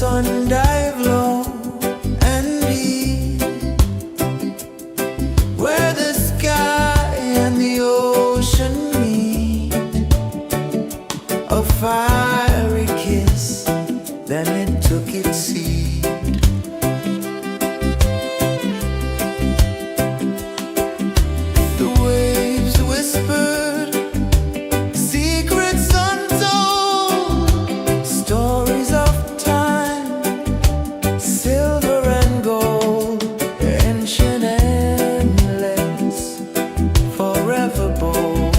sun dive low and deep, where the sky and the ocean meet, a fiery kiss, then it took its seed. The waves whispered secrets untold, stories of time, silver and gold, ancient, endless, forever bold.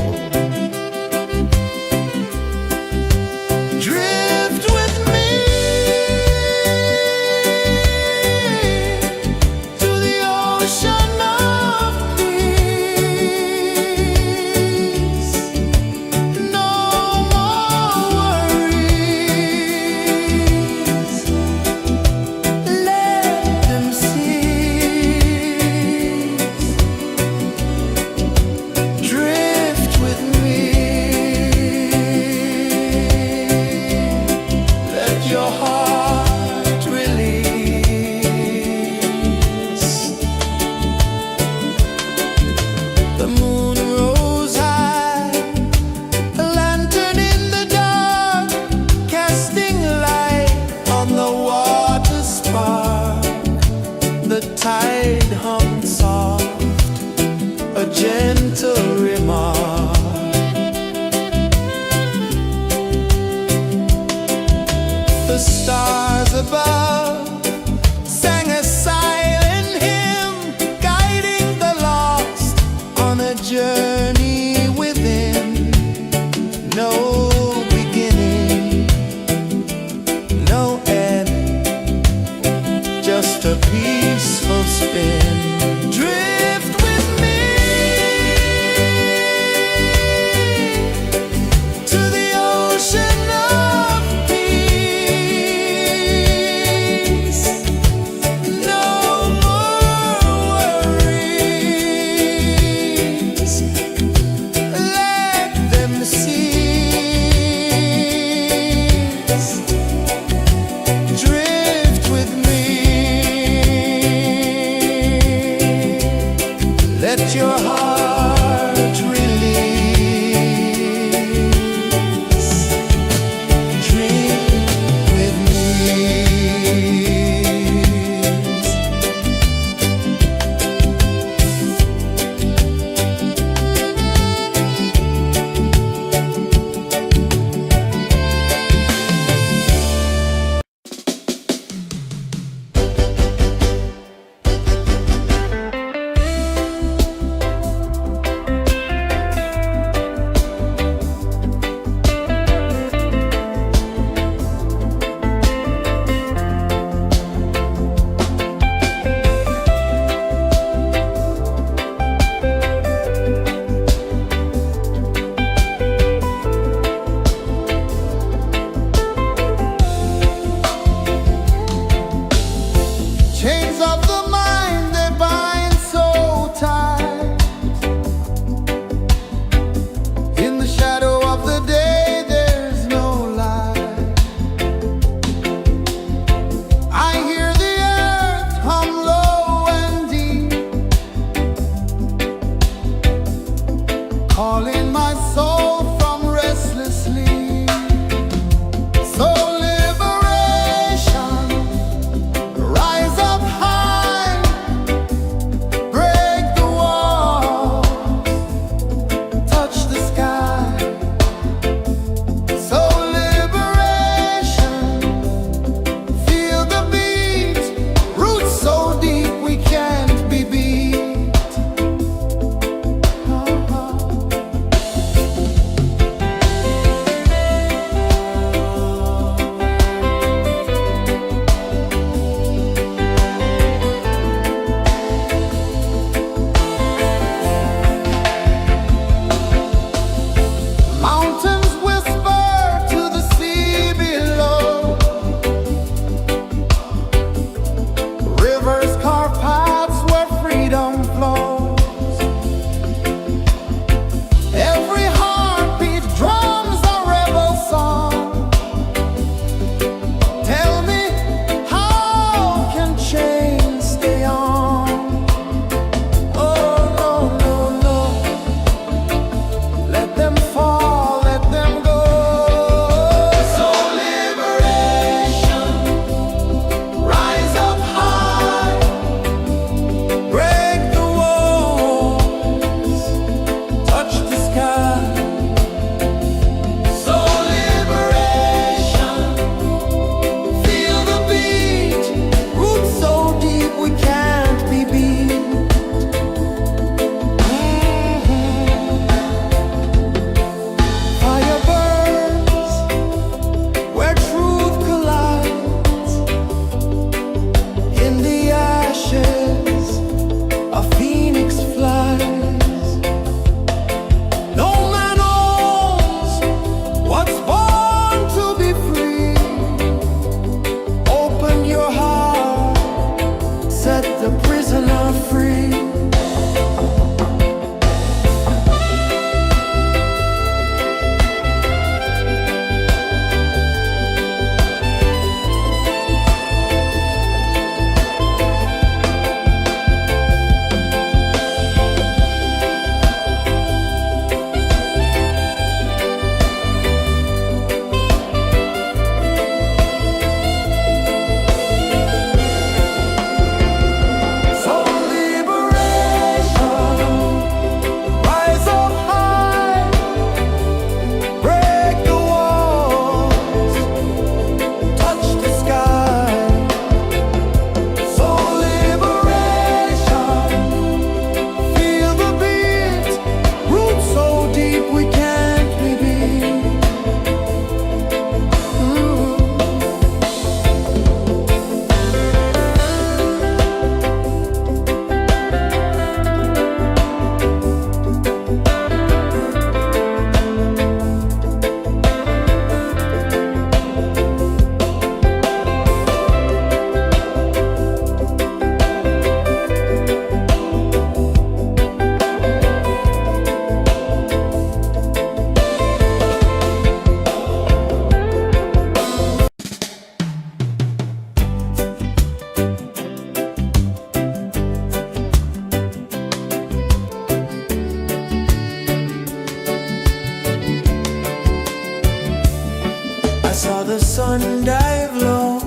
saw the sun dive low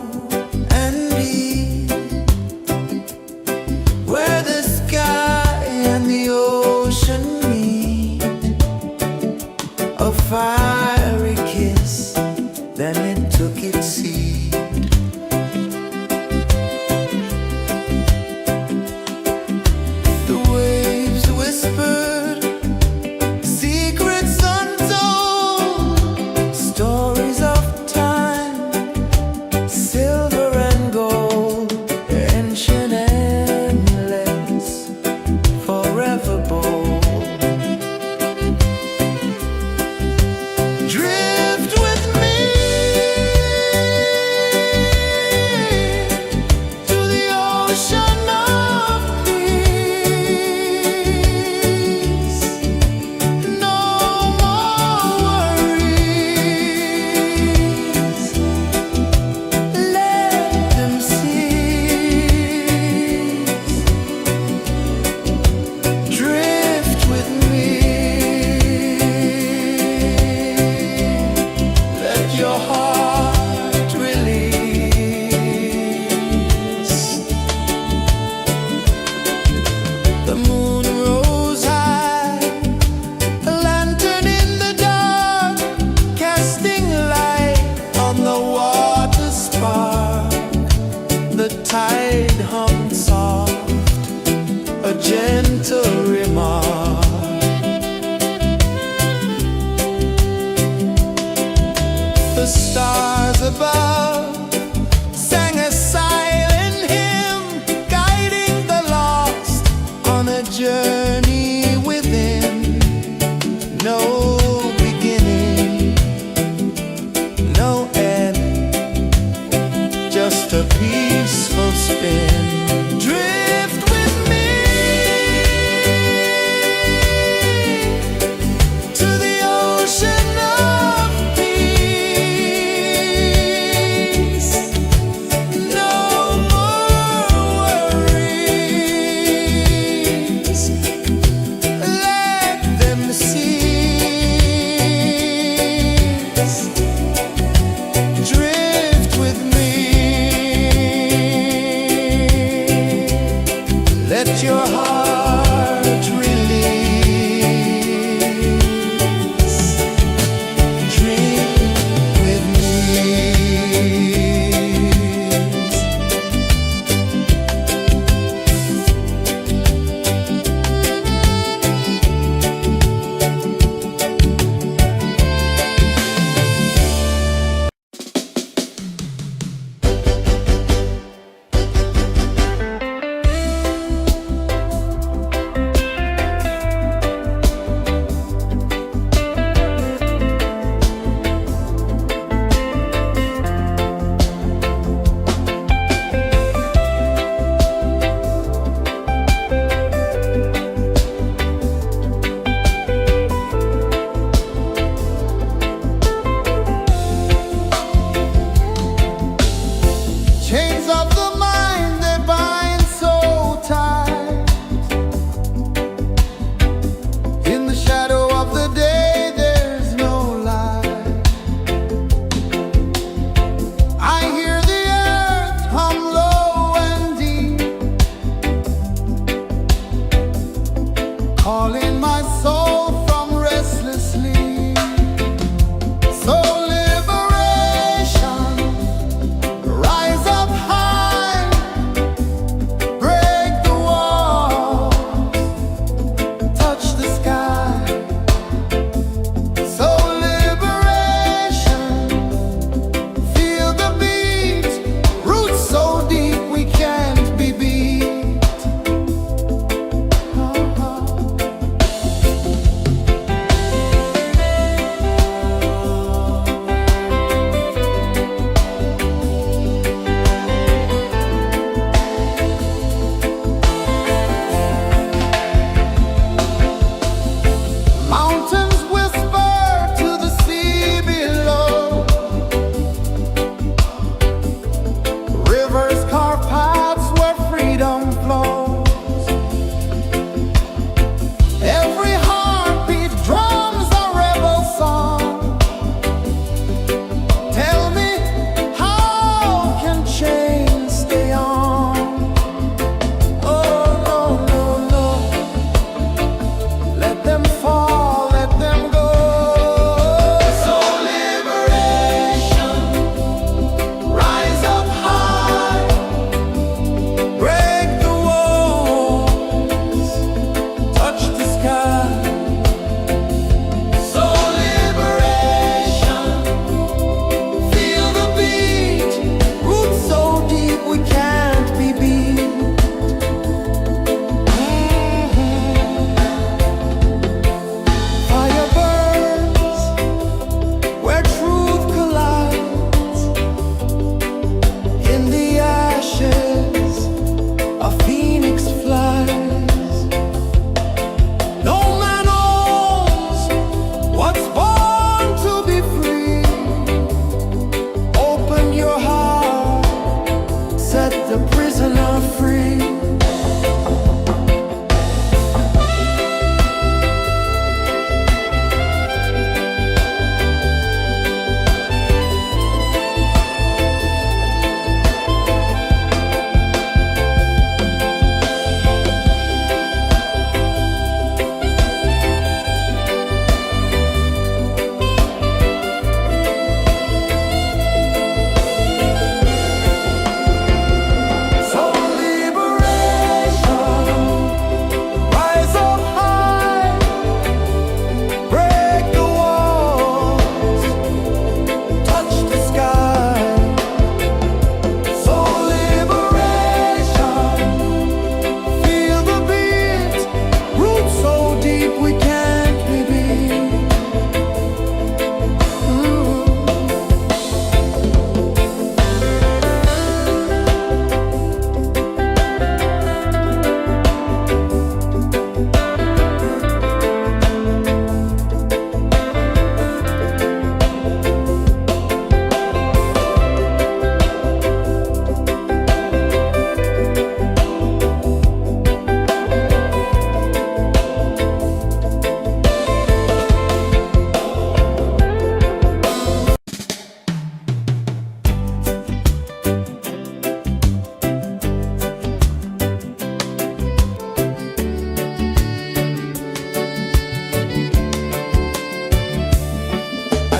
and deep, where the sky and the ocean meet. A fiery kiss, then it took its seat. The waves whispered secrets untold, stories of time, silver and gold, ancient amulets, forever bold. Drift with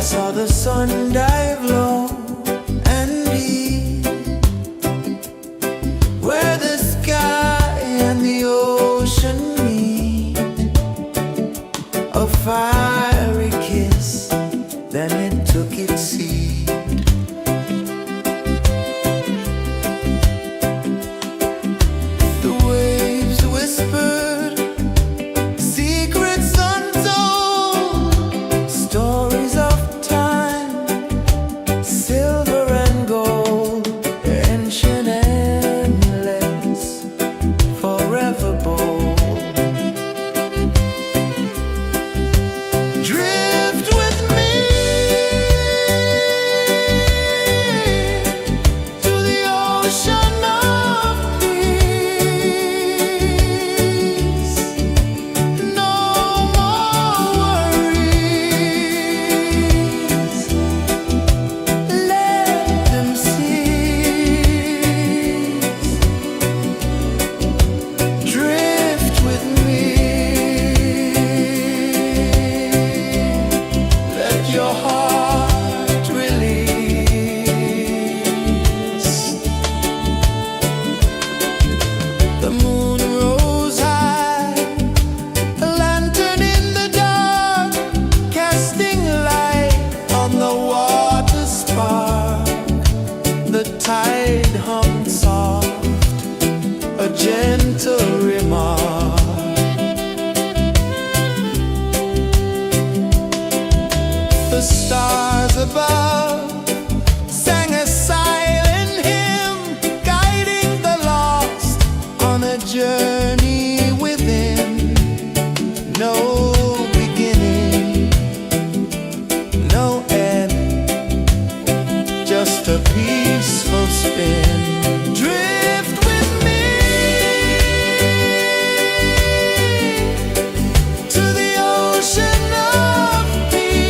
saw the sun dive low and deep, where the sky and the ocean meet. A fiery kiss, then it took its seat. The waves whispered secrets untold, stories of time, silver and gold, ancient, endless, forever bold. Drift with me to the ocean of peace. No more worries, let them cease. Drift with me, let your heart release. The moon rose high, a lantern in the dark, casting light on the water spark. The tide hummed soft, a gentle remark. The stars above sang a silent hymn, guiding the lost on a journey within. No beginning, no end, just a peaceful spin. Drift with me to the ocean of peace.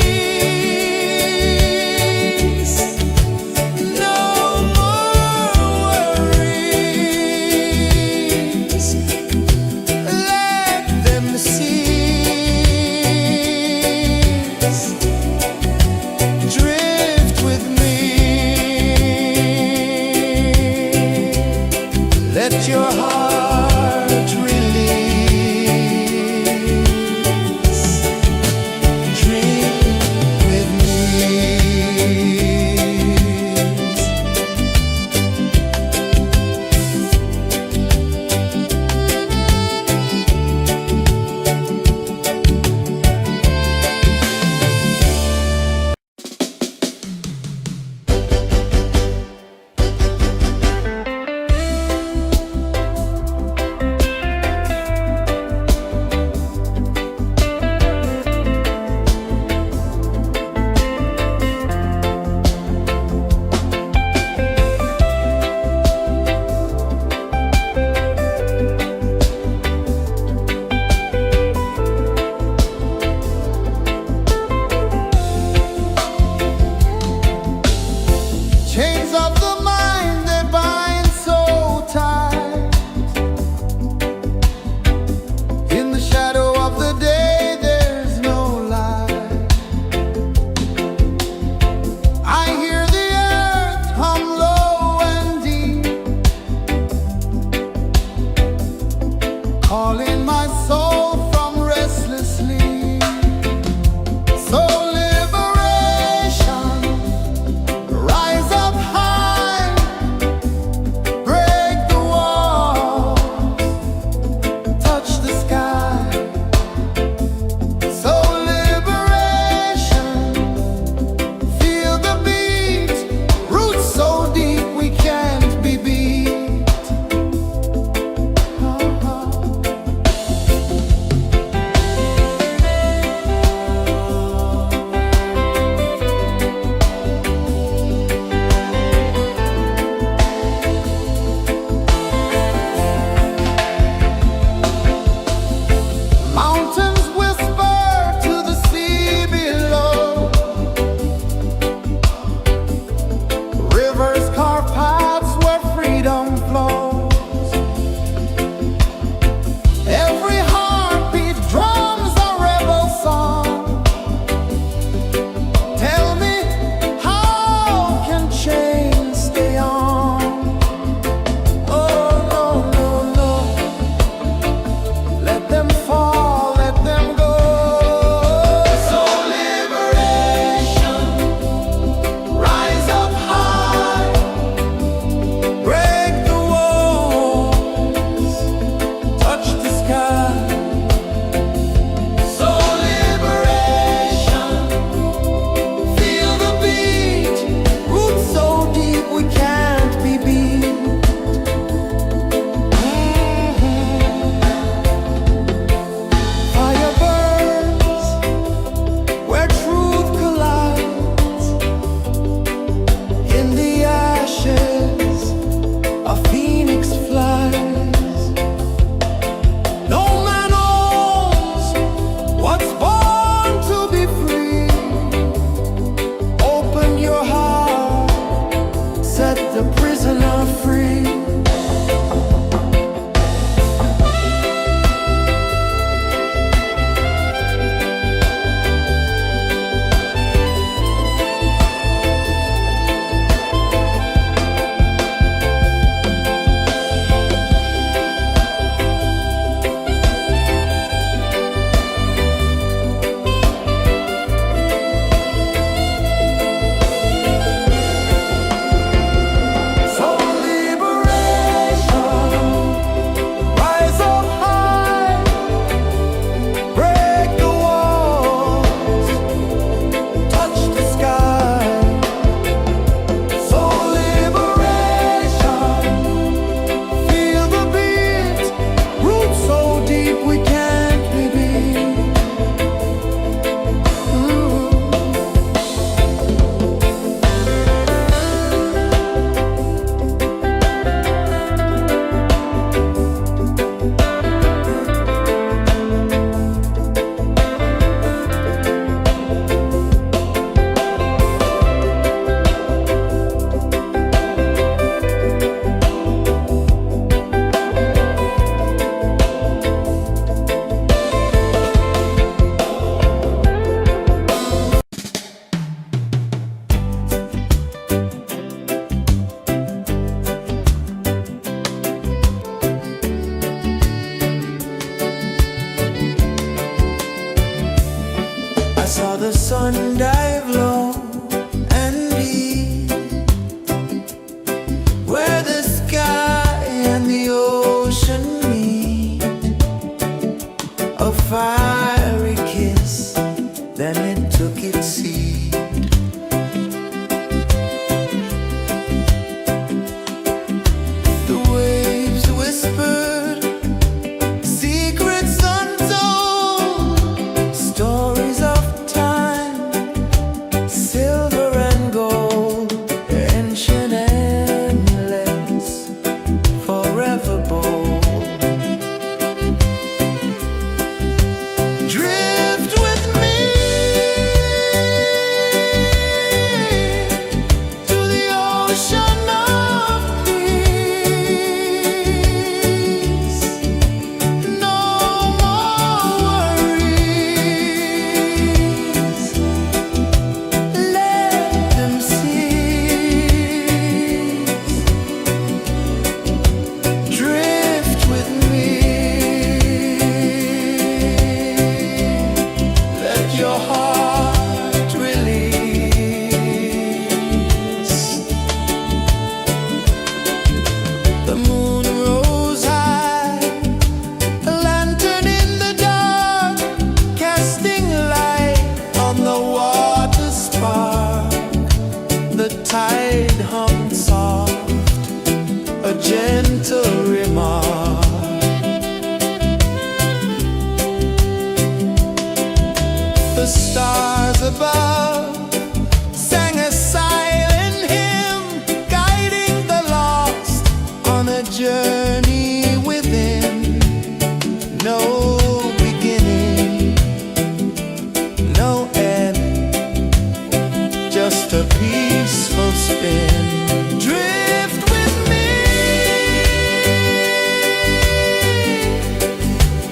a peaceful spin. Drift with me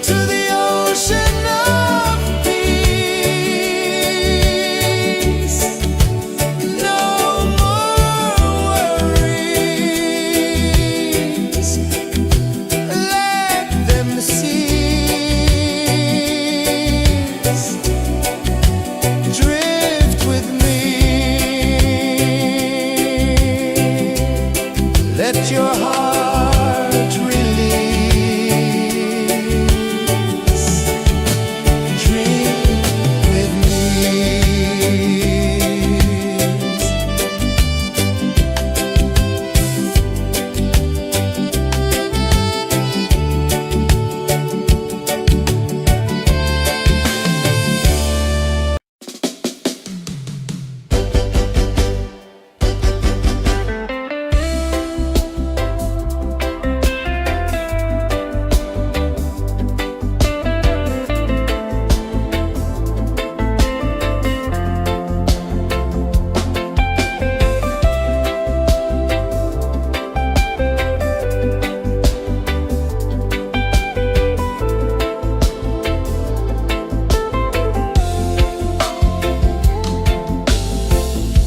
to the ocean of peace. No more worries, let them cease. Drift with me, let your heart release. Dream with me.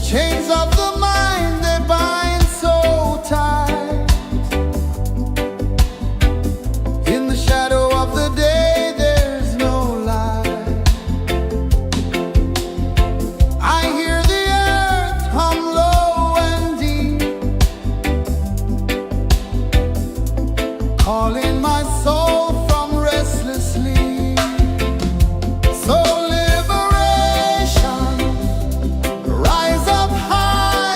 Chains of the mind, they bind so tight. In the shadow of the day, there's no light. I hear the earth hum low and deep, calling my soul from restless sleep. So liberation, rise up high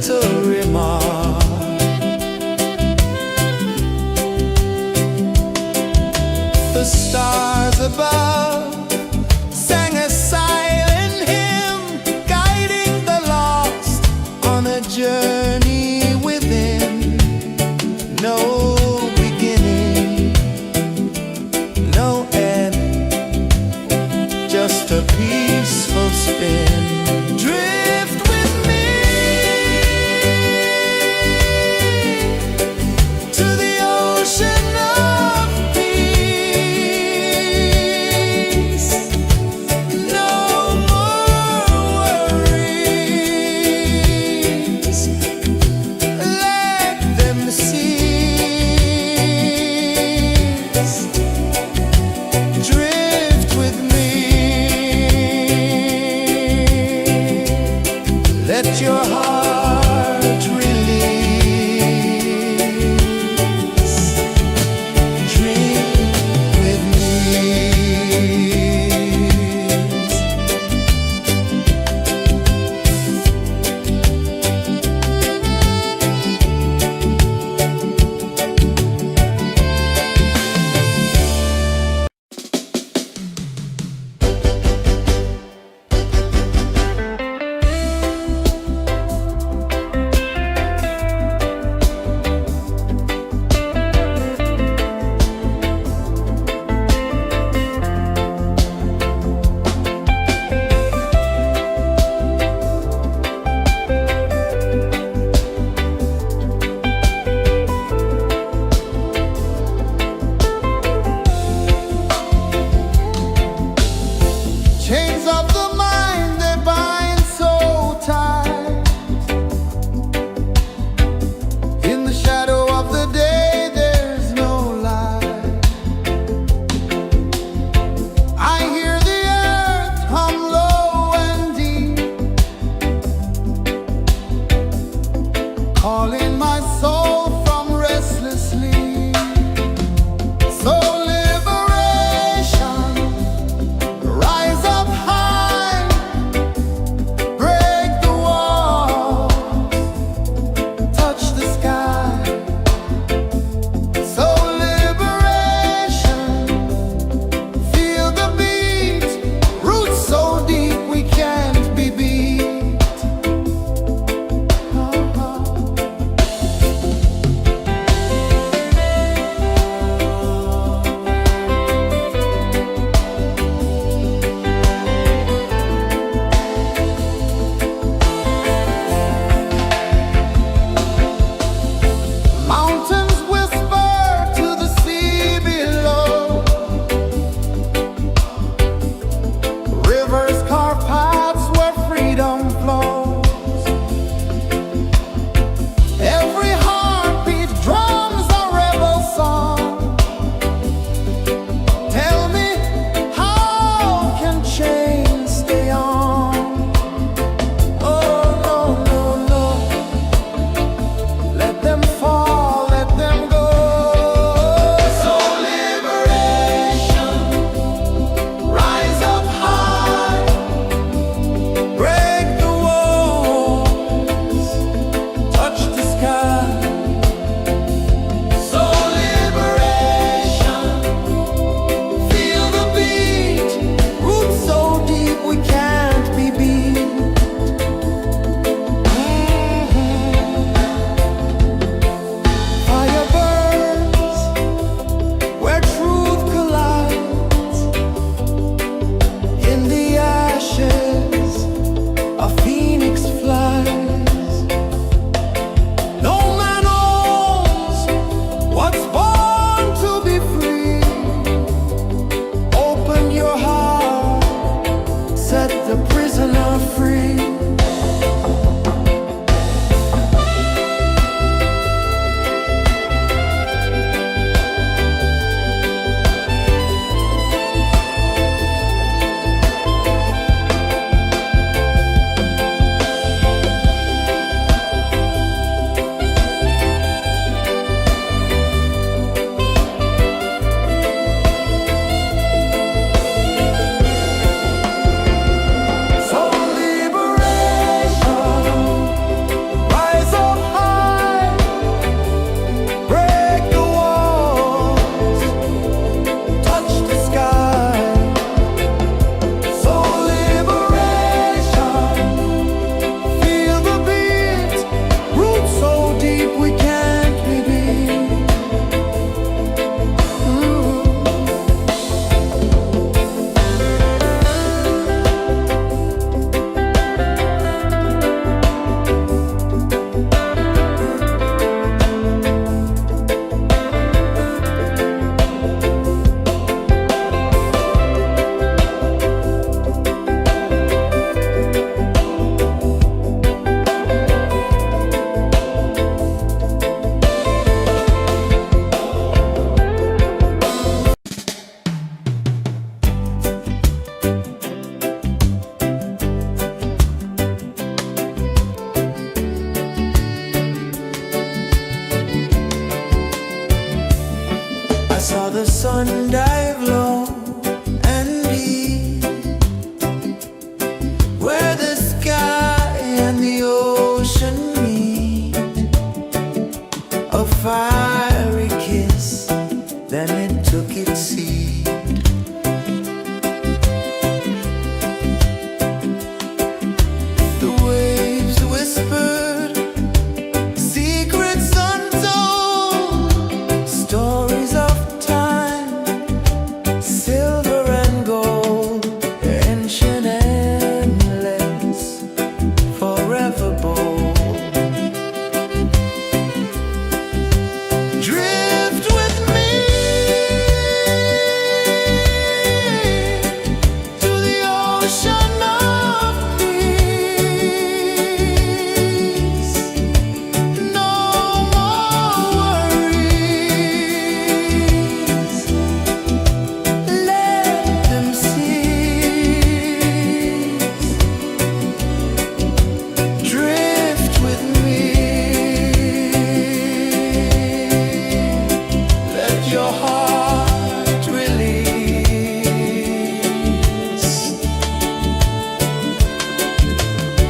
gentle remark. The stars above sang a silent hymn, guiding the lost on a journey within. No beginning, no end, just a peaceful spin. Drift with me to the ocean of peace. No more worries, let them cease. Drift with me. Let your heart release. Dream with me.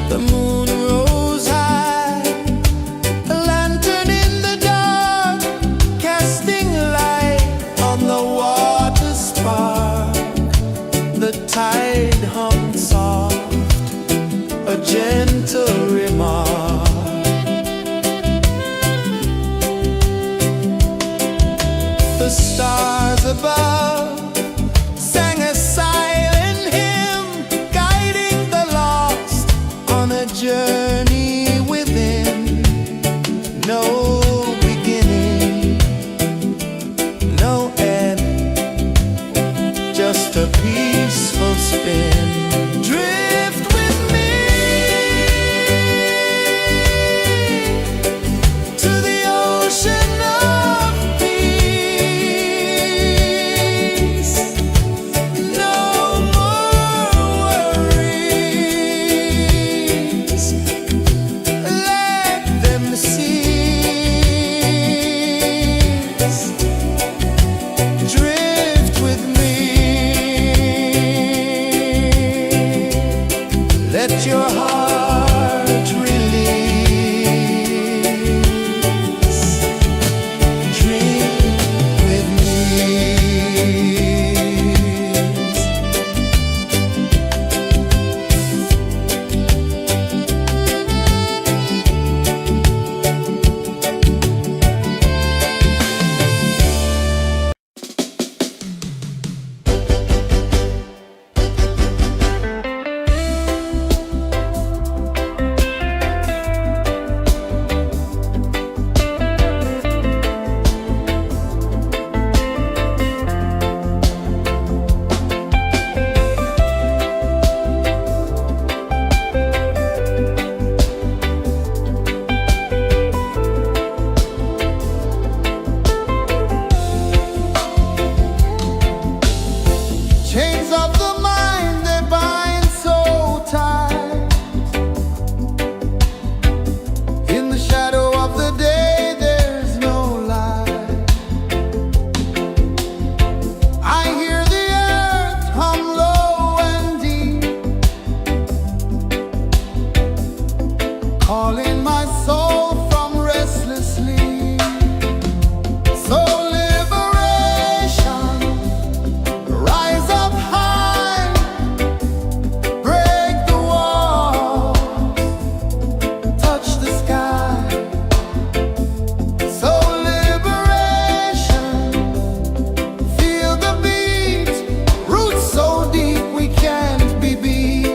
The moon rose high, a lantern in the dark, casting light on the water spark. The tide hummed soft, a gentle remark. The stars above sang a silent hymn, guiding the lost on a journey within. No beginning, no end, just a peaceful spin. Drift with me to the ocean of peace. No more worries, let them cease. Drift with me, let your heart release. Dream with me. Chains of the mind, they bind so tight. In the shadow of the day, there's no light. I hear the earth hum low and deep, calling my soul from restless sleep. So liberation, rise up high, break the walls, touch the sky. So liberation, feel the beat, roots so deep we can't be beat.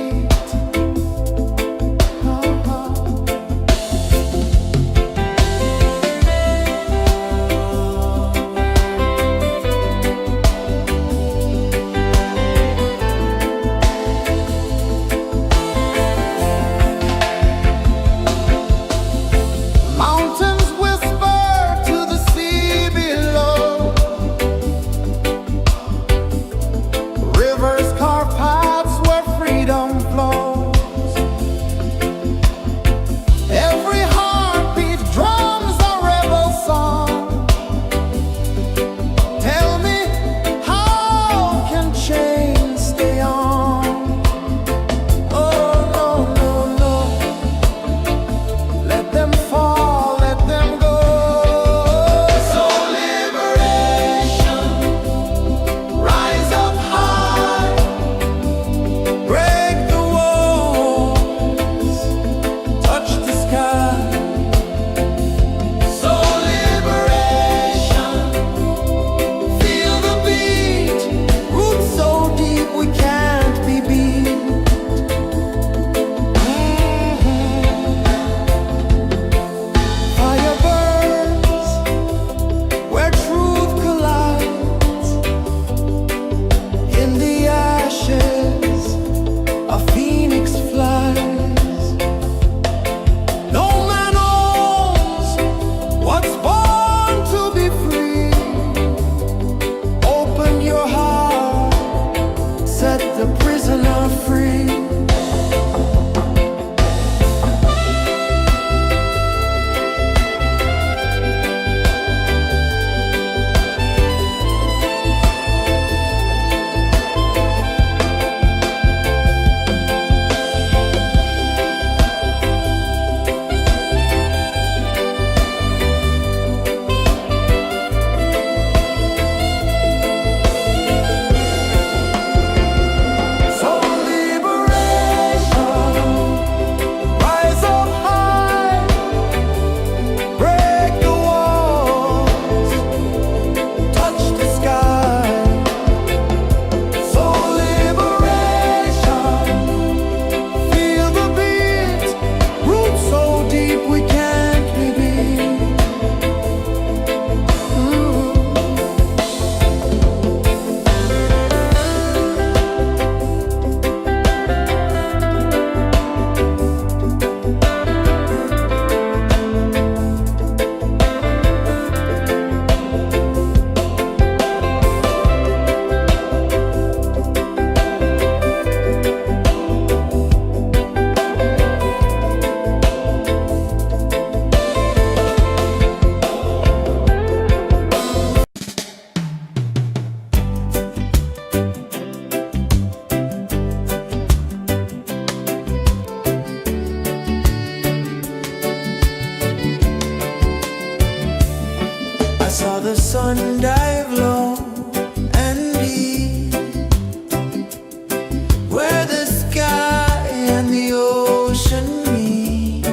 ocean meet,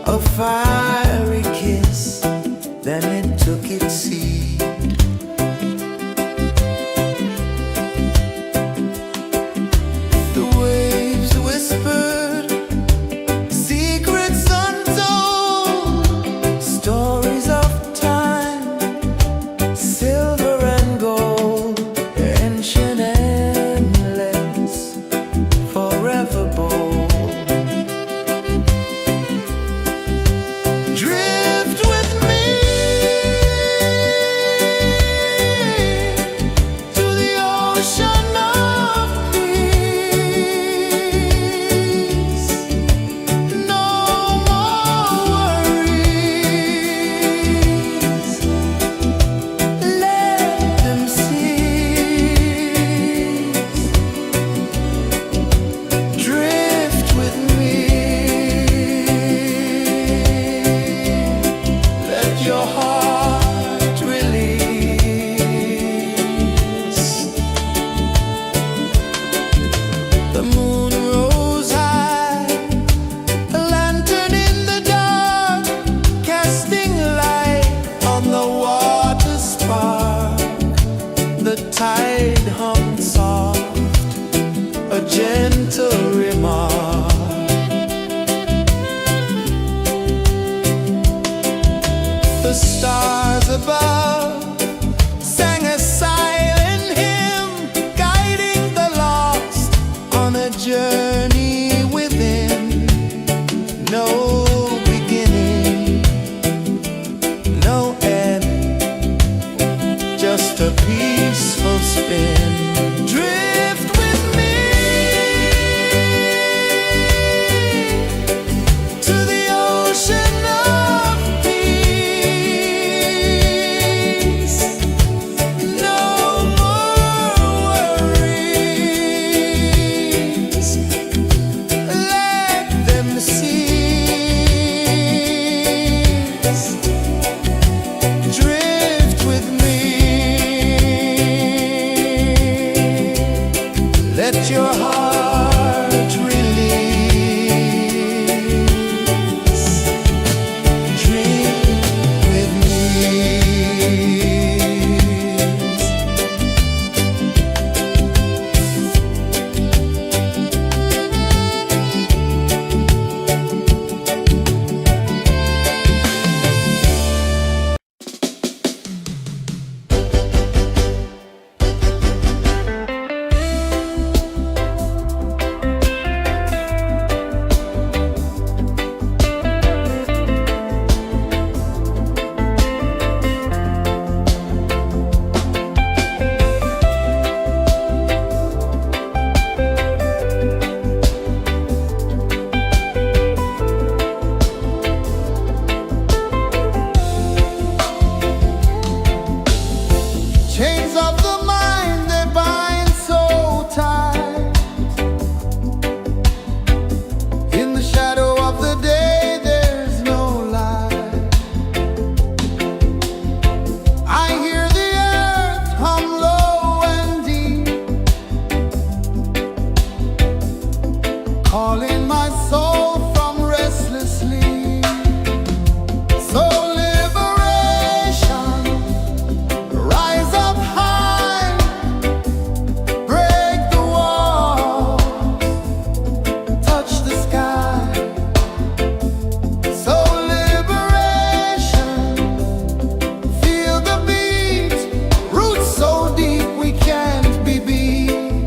a fiery kiss, then it took its seat. The waves whispered secrets untold, stories of time, silver and gold, ancient, endless, forever bold. Drift with me to the ocean of peace. No more worries. Let them cease. Drift with me. Let your heart release. The moon rose high, a lantern in the dark, casting light on the water spark. The tide hummed soft, a gentle remark. The stars above sang a silent hymn, guiding the lost on a journey within. No beginning, no end, just a peaceful spin. Drift with me to the ocean of peace. No more worries. Let them cease. Drift with me. Let your heart release. Dream with me. Chains of the mind, they bind so tight. In the shadow of the day, there's no light. I hear the earth hum low and deep, calling my soul from restless sleep. So liberation, rise up high, break the walls, touch the sky. So liberation, feel the beat, roots so deep we can't be beat.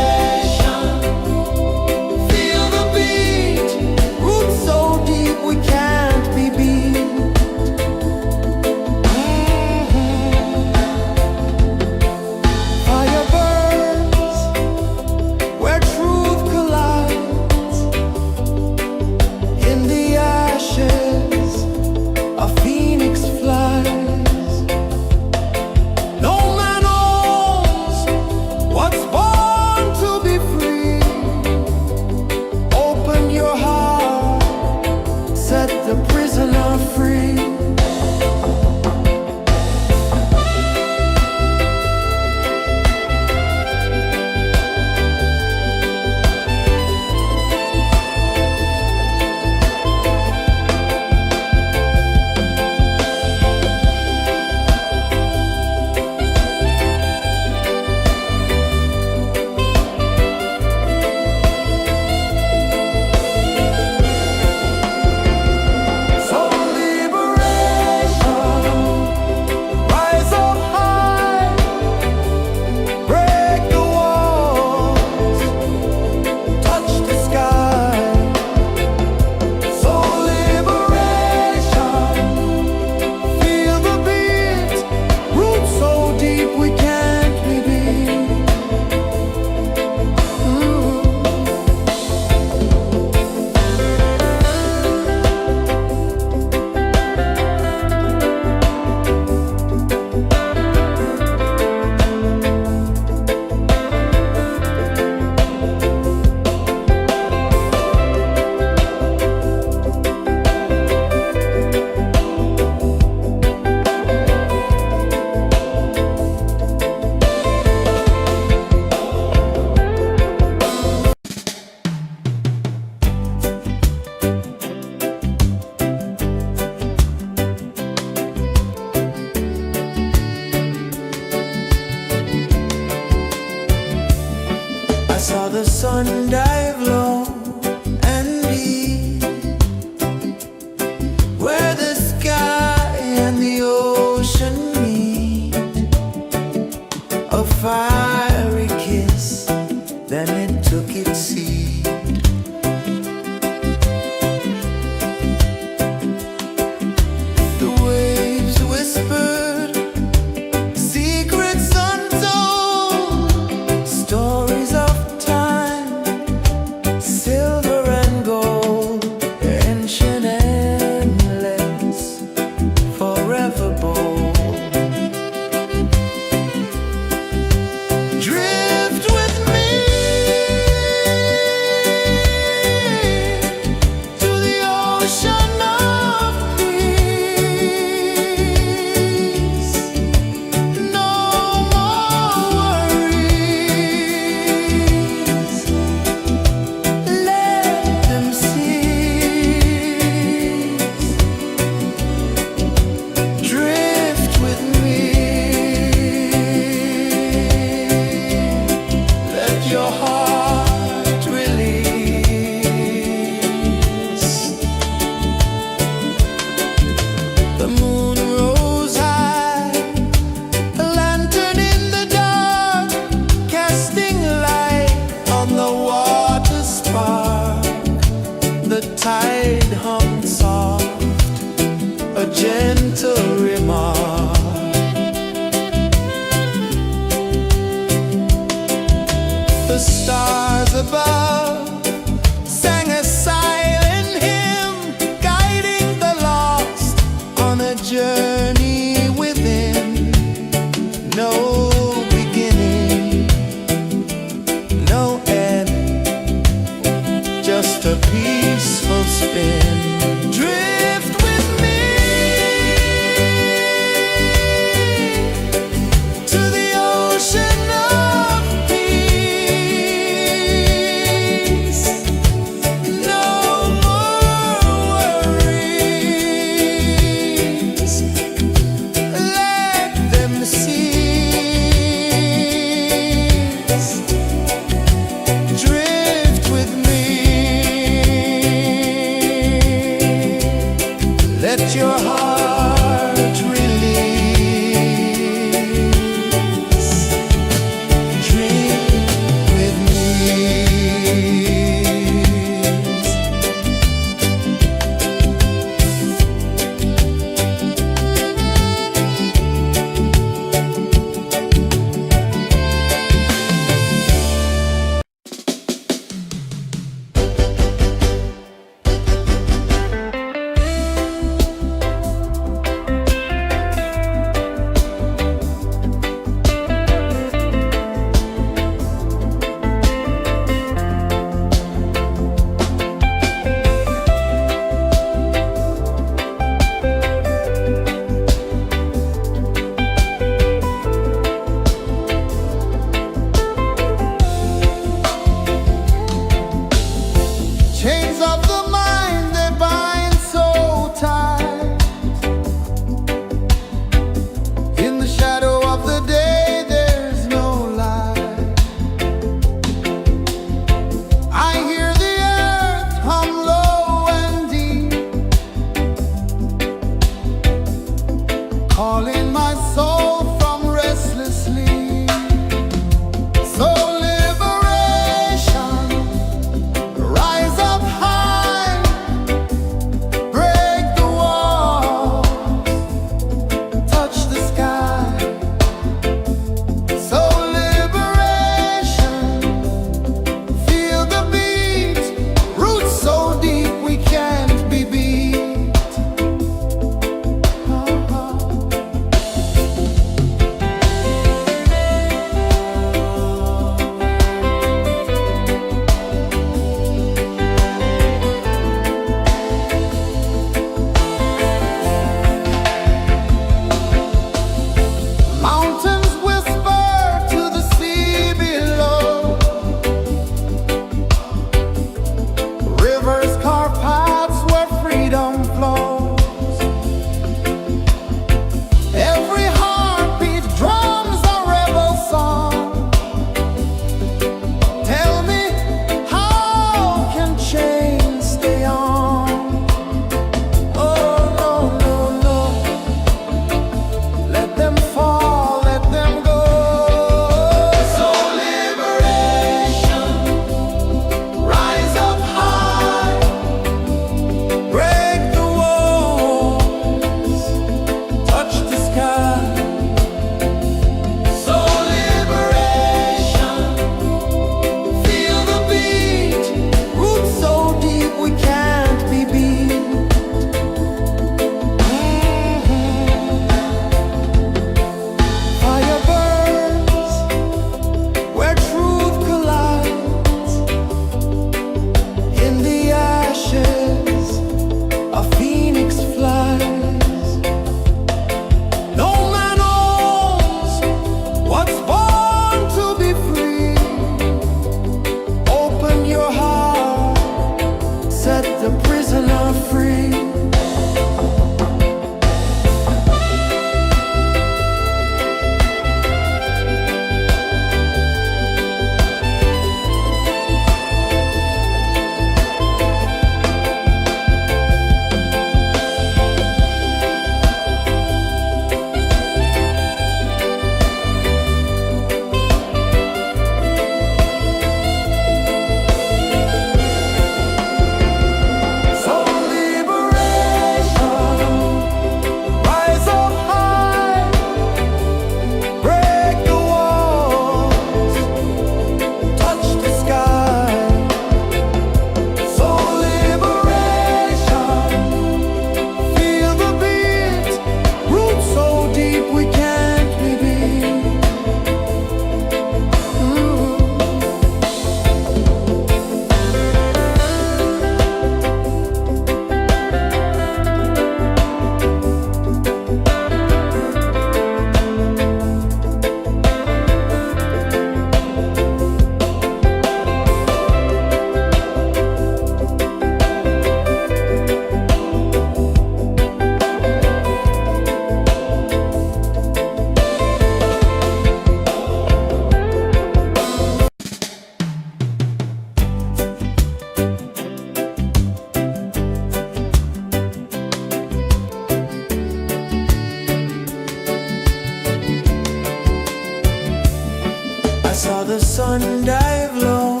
the sun dive low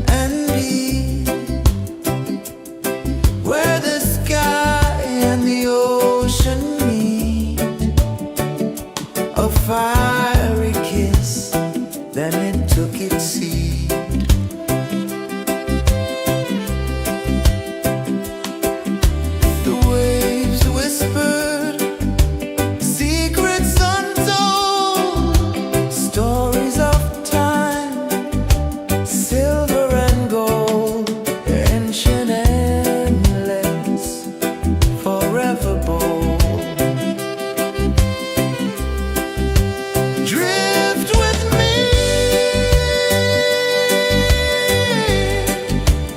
and deep, where the sky and the ocean meet. A fiery kiss, then it took its seat. The waves whispered secrets untold, stories of time, silver and gold, ancient, endless, forever bold. Drift with me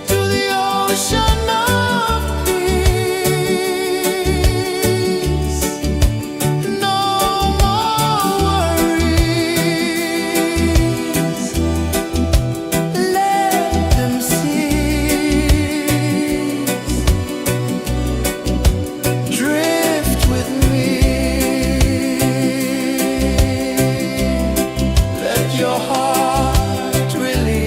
to the ocean of peace. No more worries, let them cease. Drift with me, let your heart release.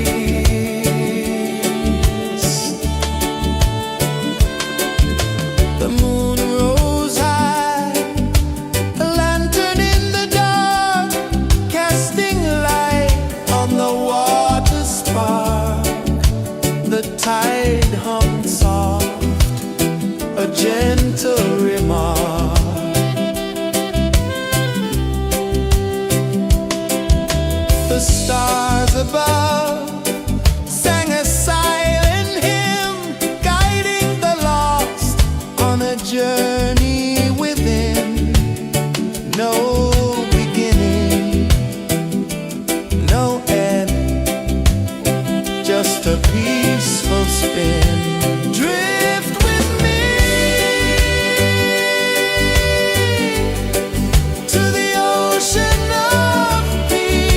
The moon rose high, a lantern in the dark, casting light on the water spark. The tide hummed soft, a gentle remark. The stars above sang a silent hymn, guiding the lost on a journey within. No beginning, no end, just a peaceful spin. Drift with me to the ocean of peace.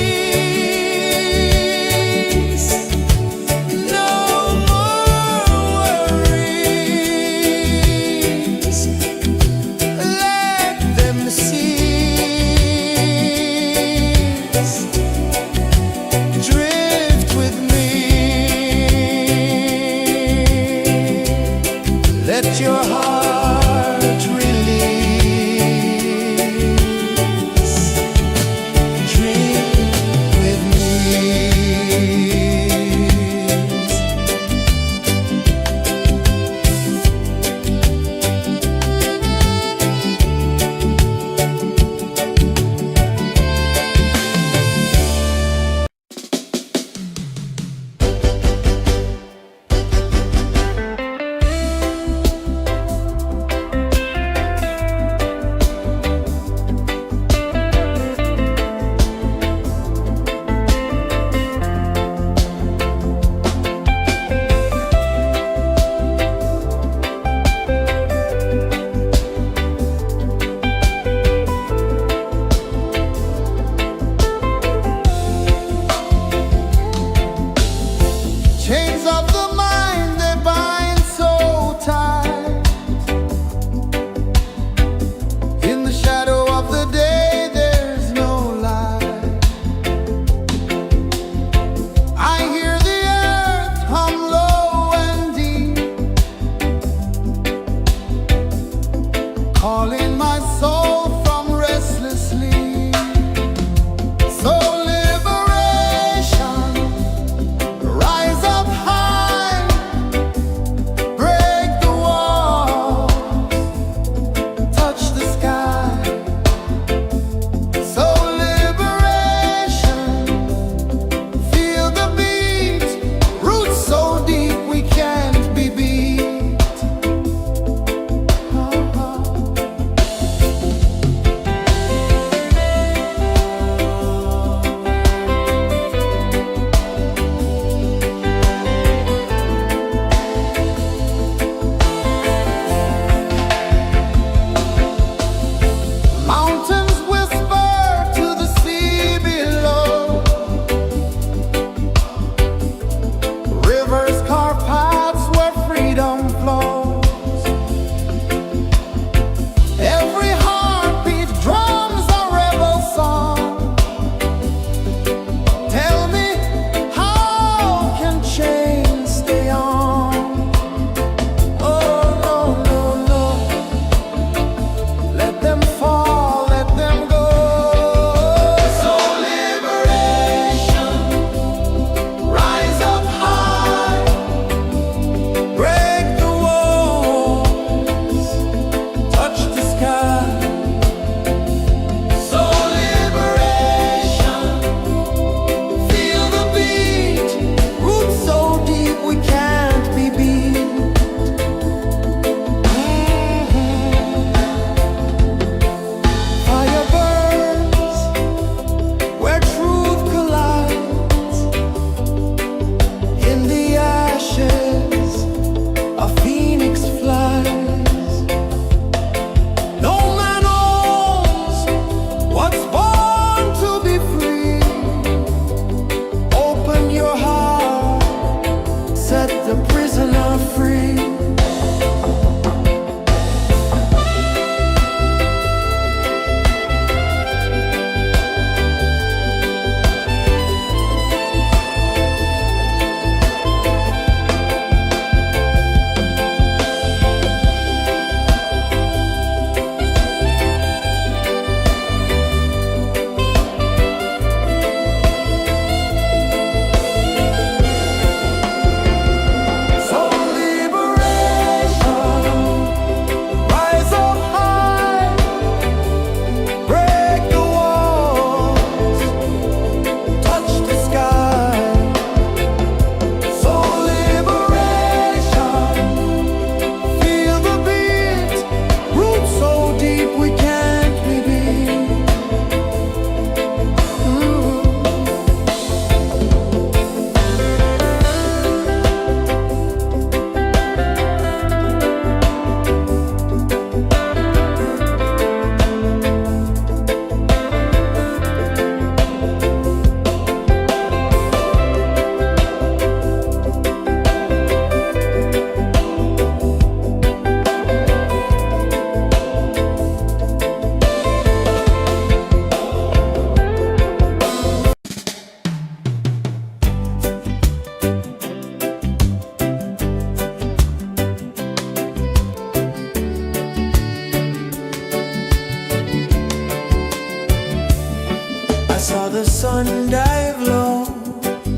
one dive low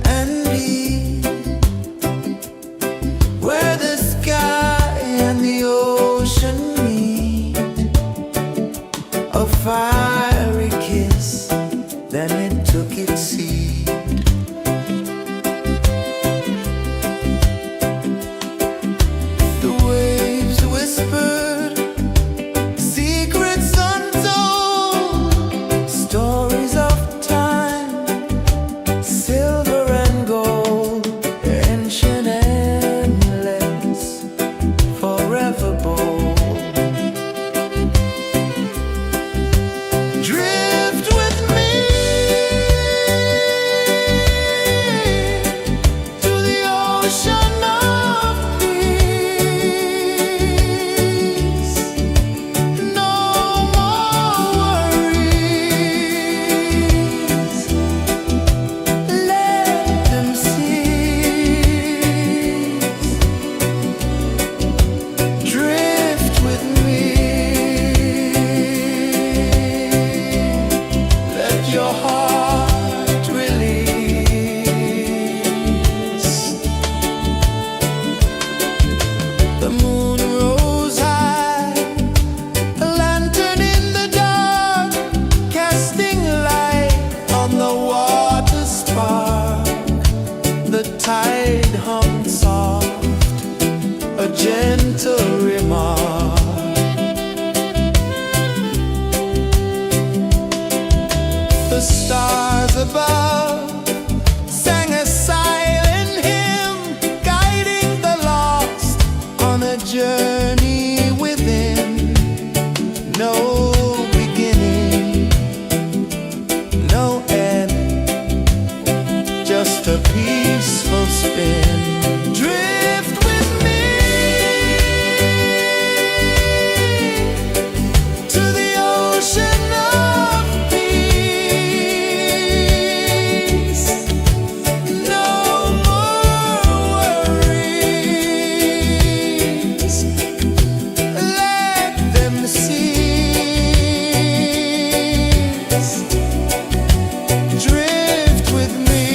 and deep, where the sky and the ocean meet. A fiery kiss, then it took its seat. The waves whispered secrets untold, stories of time, silver and gold, ancient, endless, forever bold. Drift with me to the ocean of peace. No more worries, let them cease. Drift with me, let your heart release. The moon rose high, a lantern in the dark, casting light on the water spark. The tide hummed soft, a gentle remark. The stars above sang a silent hymn, guiding the lost on a journey within. No beginning, no end, just a peaceful spin. Drift with me to the ocean of peace. No more worries, let them cease. Drift with me.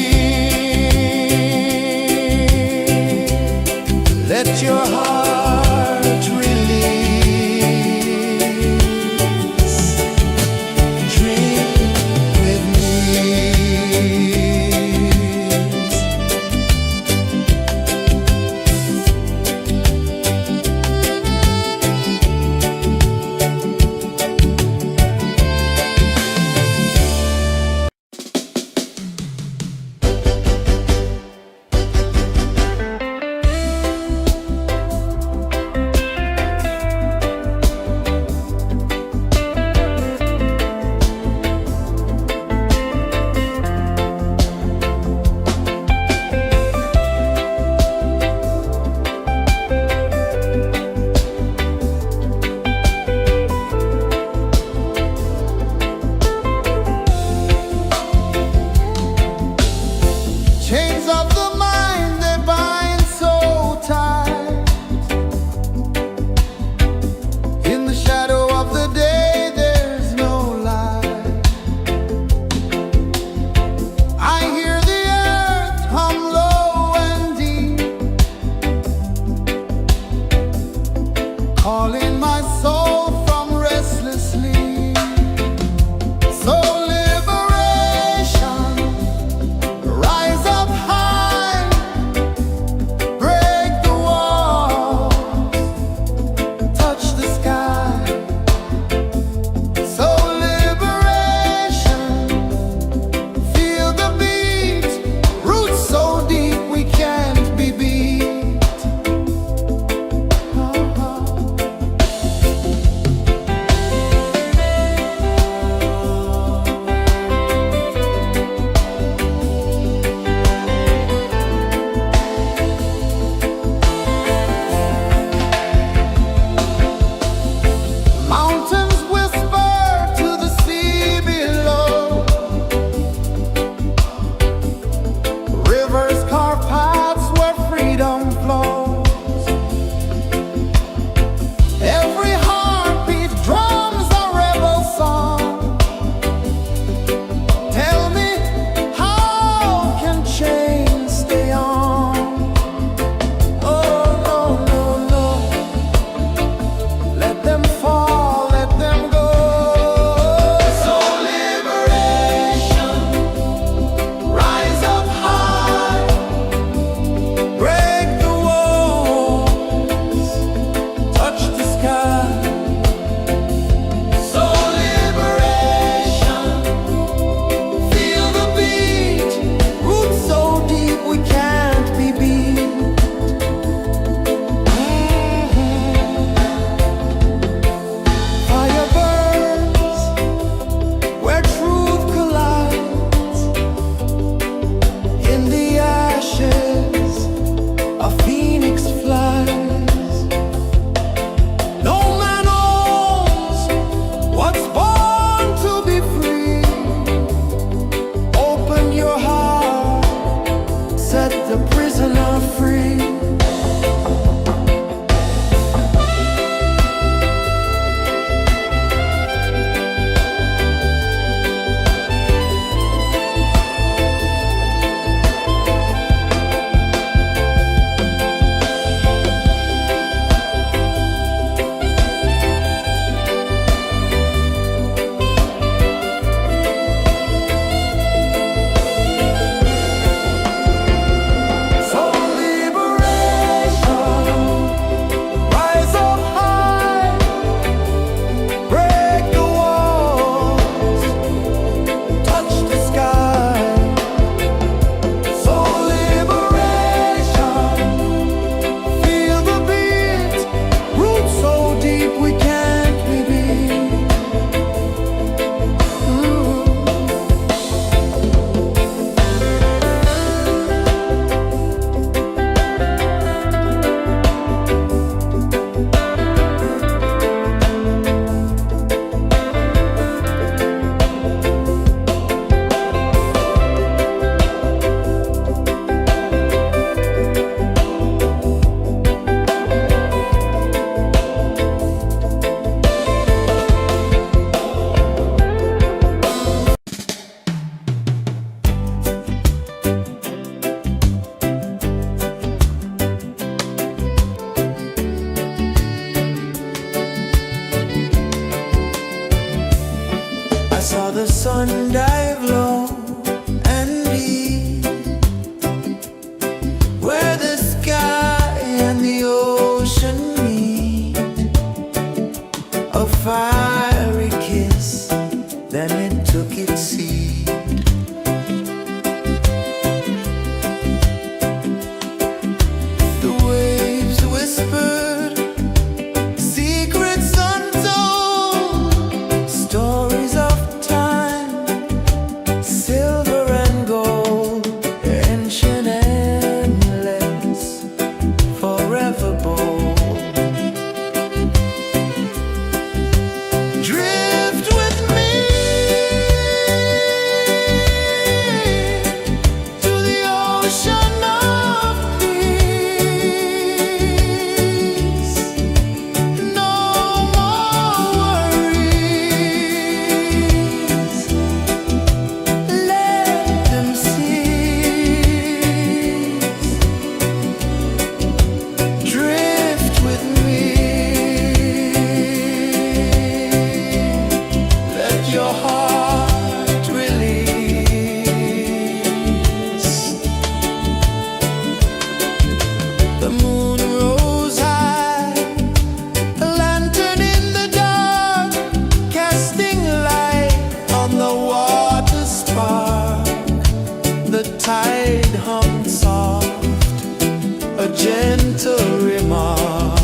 gentle remark.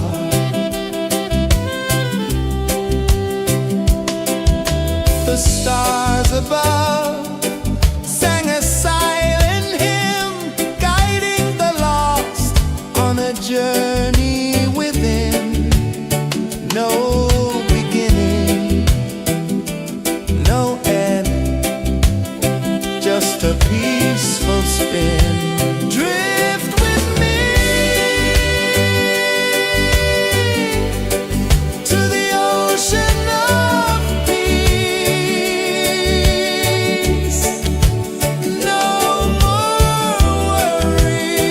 The stars above sang a silent hymn, guiding the lost on a journey within. No beginning, no end, just a peaceful spin. Drift with me to the ocean of peace. No more worries,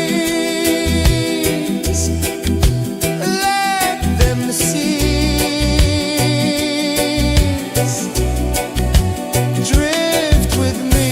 let them cease. Drift with me.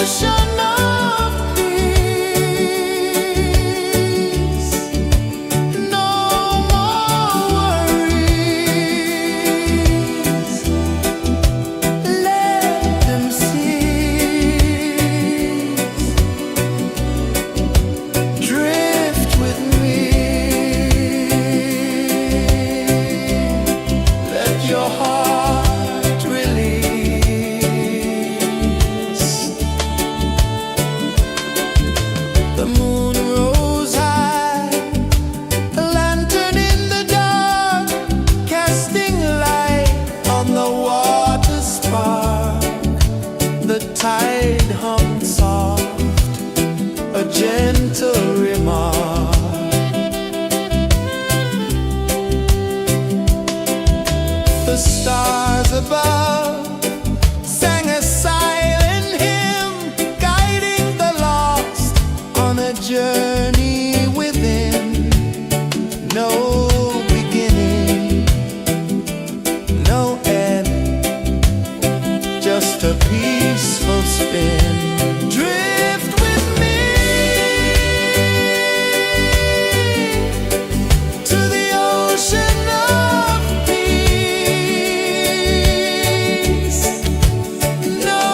ocean of peace. No more worries. Let them cease. Drift with me. Let your heart release. The moon rose high, a lantern in the dark, casting light on the water spark. The tide hummed soft, a gentle remark. The stars above sang a silent hymn, guiding the lost on a journey within. No beginning, no end, just a peaceful spin. Drift with me to the ocean of peace. No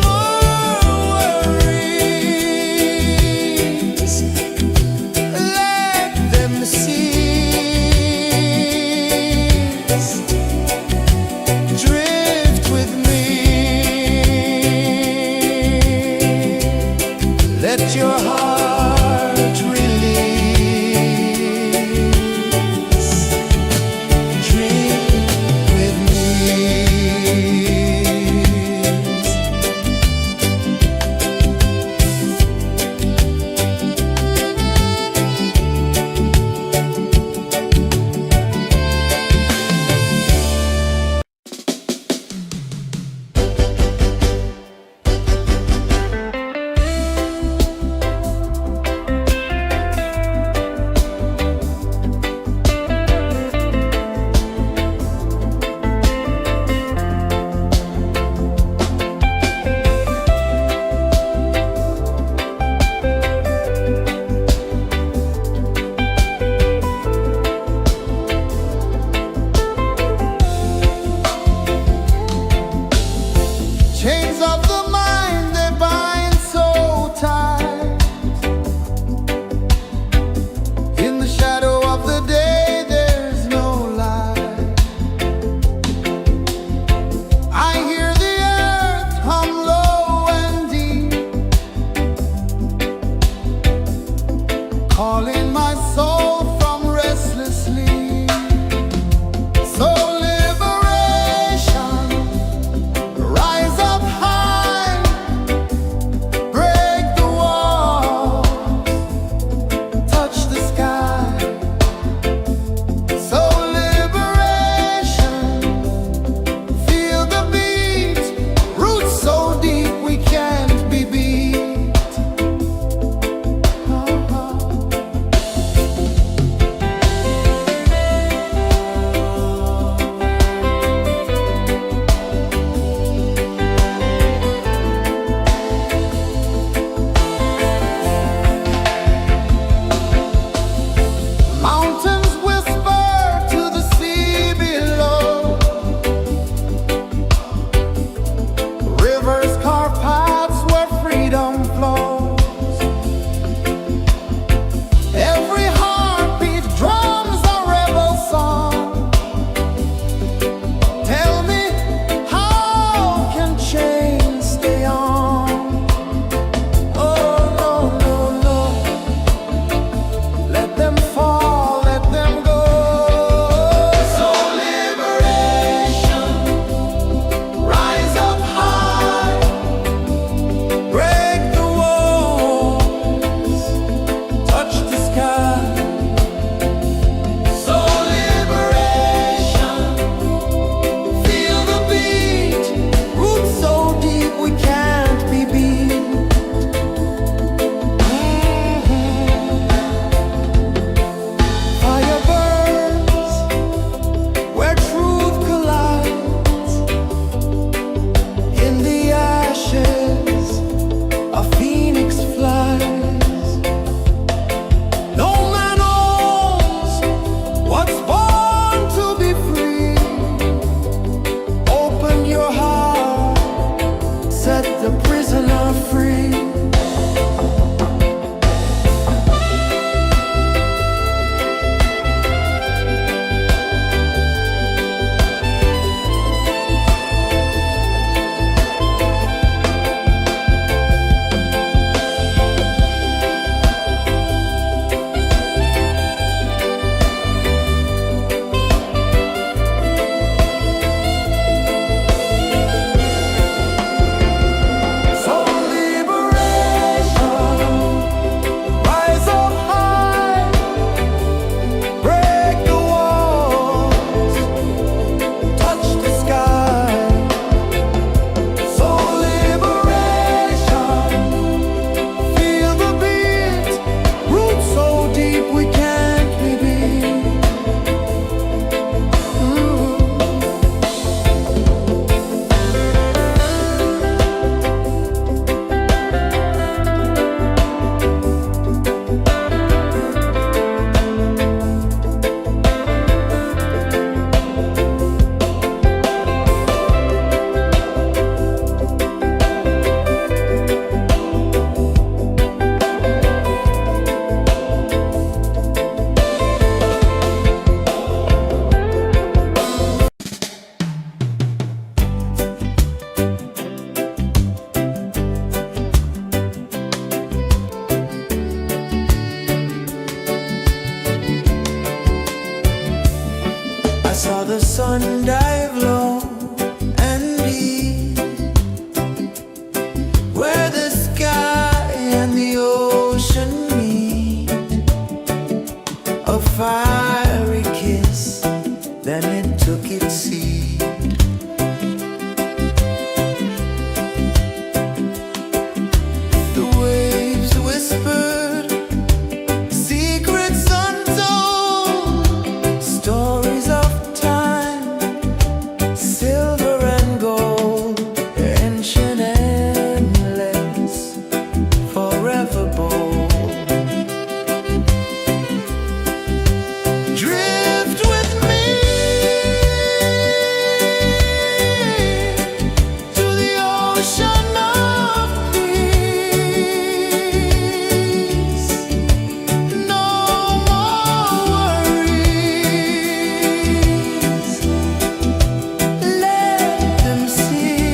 more worries. Let them cease. Drift with me. Let your heart release. Dream with me. sun dive low and deep, where the sky and the ocean meet. A fiery kiss, then it took its seed. The waves whispered secrets untold, stories of time, silver and gold, ancient, endless, forever bold. Drift with me to the ocean of peace. No more worries, let them cease.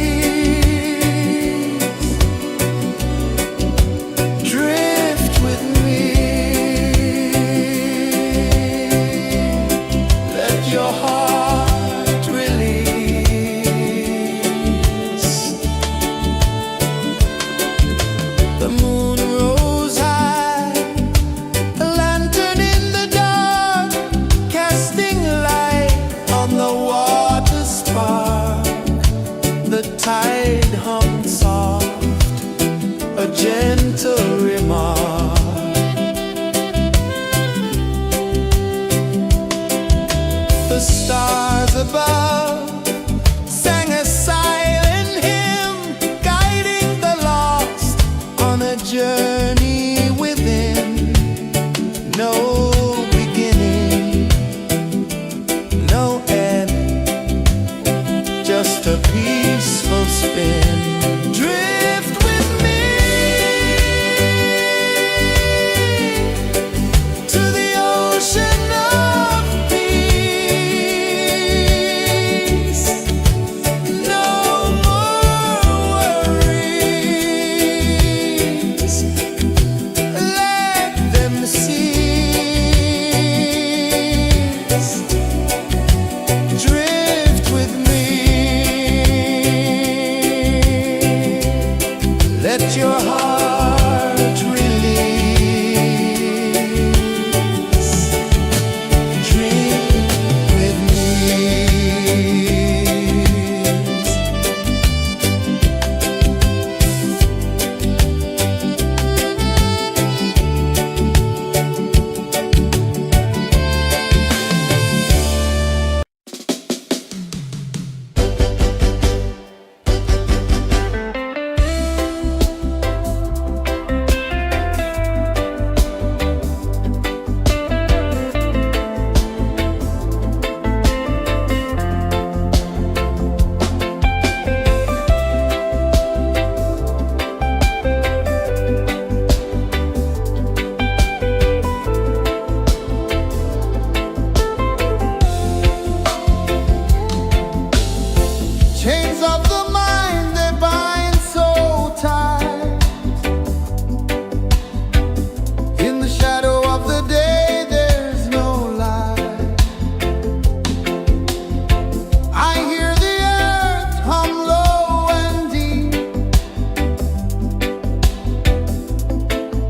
Drift with me, let your heart release. The moon rose high, a lantern in the dark, casting light on the water spark. The tide hummed soft, a gentle remark. The stars above sang a silent hymn, guiding the lost on a journey within. No beginning, no end, just a peaceful spin. Drift with me to the ocean of peace. No more worries, let them cease. Drift with me, let your heart release. Drift with me. Chains of the mind, they bind so tight. In the shadow of the day, there's no light. I hear the earth hum low and deep,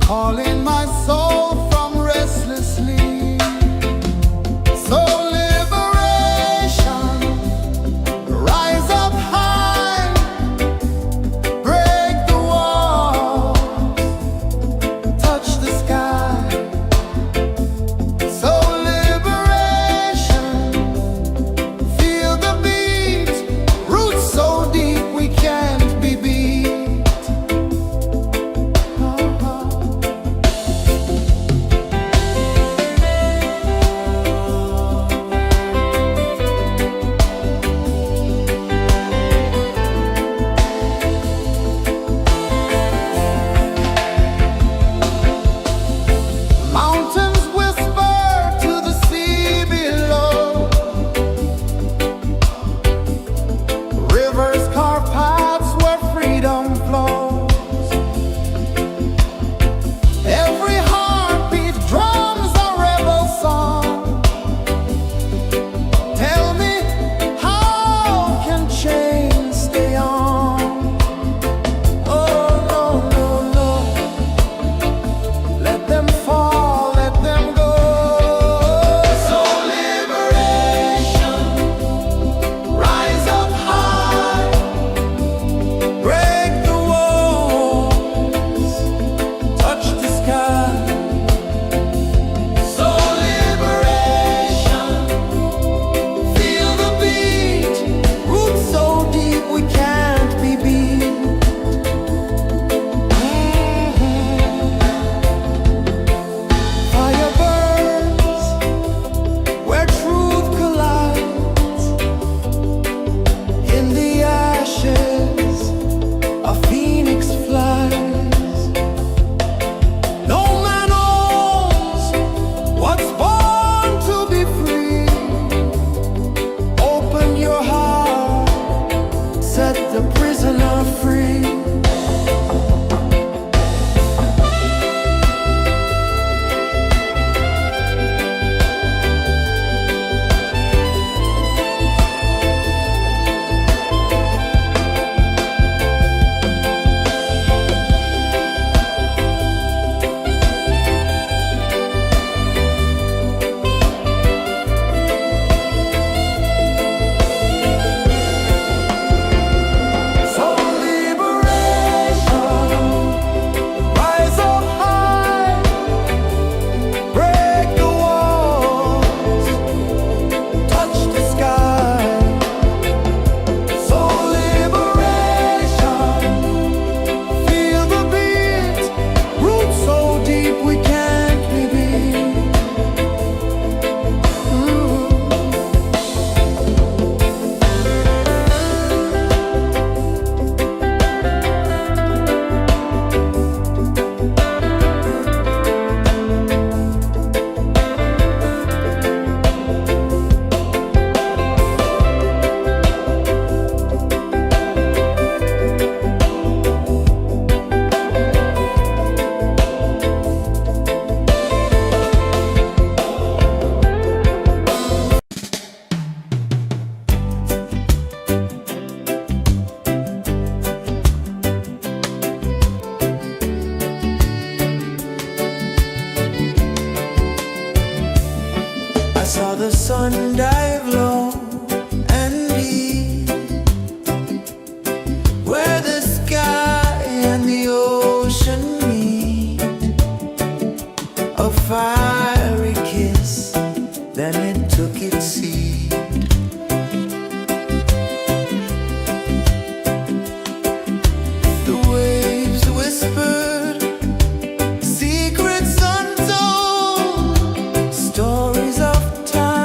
calling my soul from restless sleep. So liberation, rise up high, break the wall, touch the sky. So liberation, feel the beat, roots so deep we can't be beat. one dive low and deep, where the sky and the ocean meet. A fiery kiss, then it took its seed. The waves whispered secrets untold, stories of time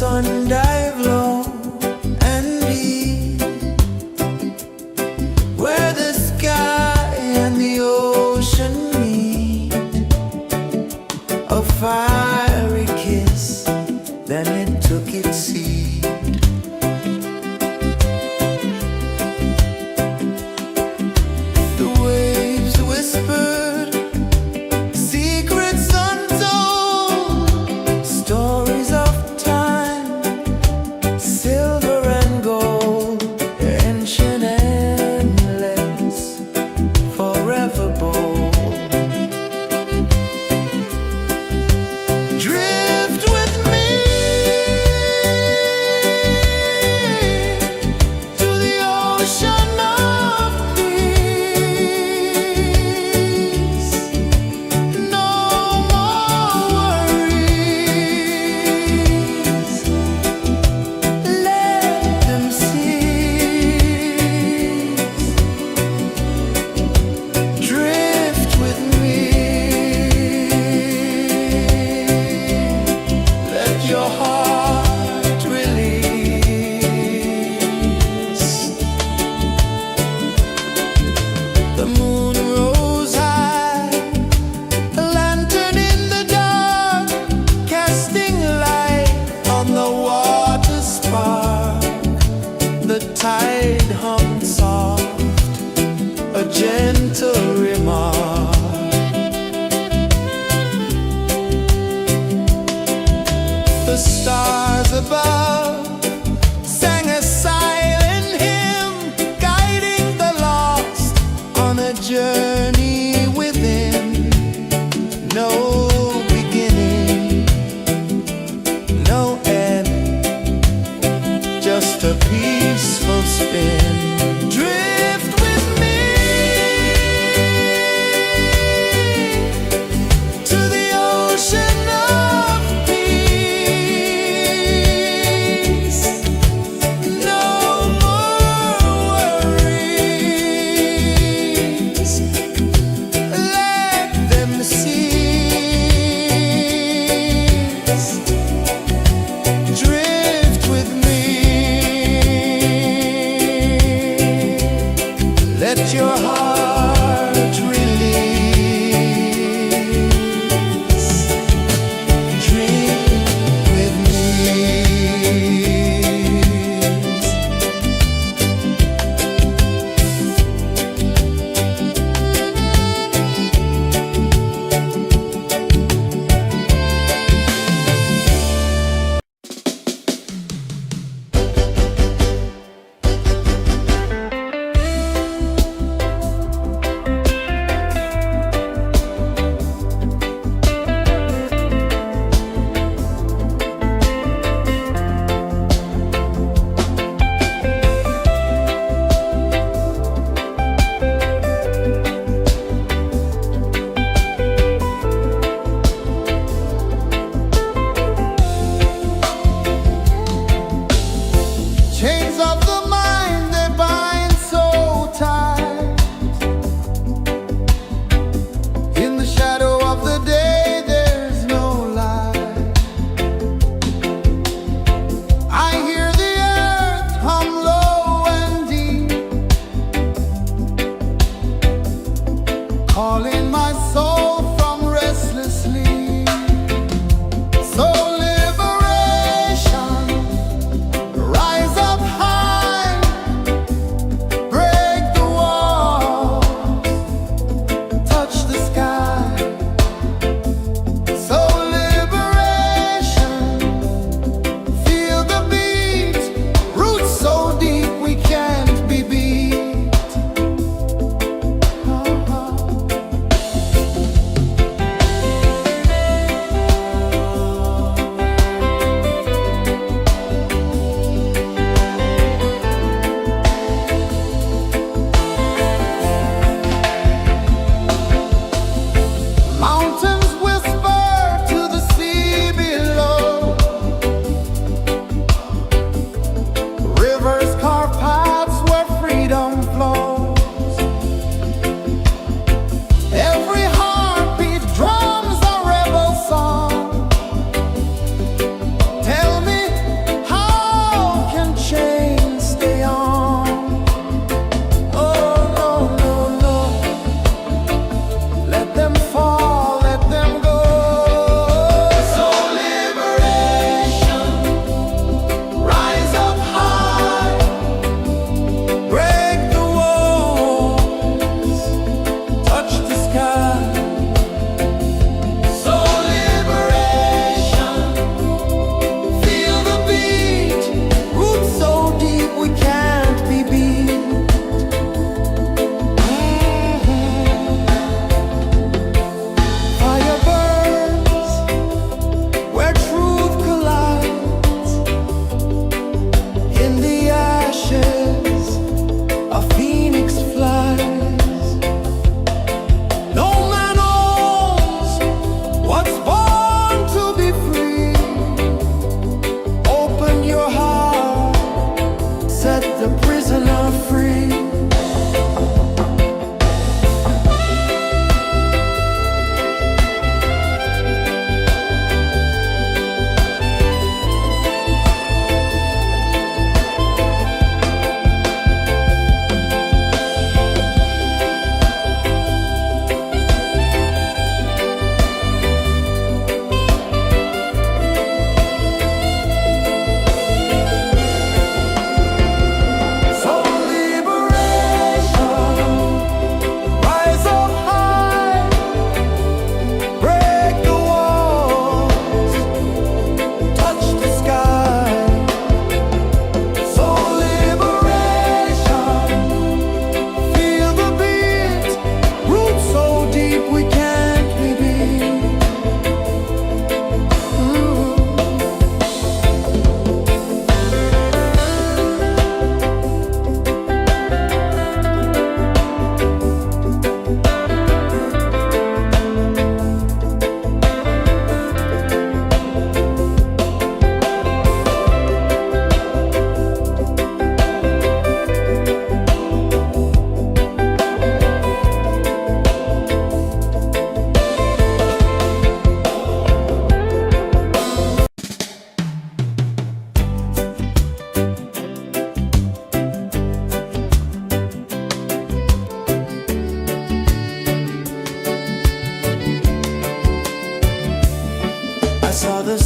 sun dive low and deep, where the sky and the ocean meet, a fiery kiss, then it took its seed. The waves whispered secrets untold, stories of time, silver and gold, ancient, endless, forever bold. Drift with me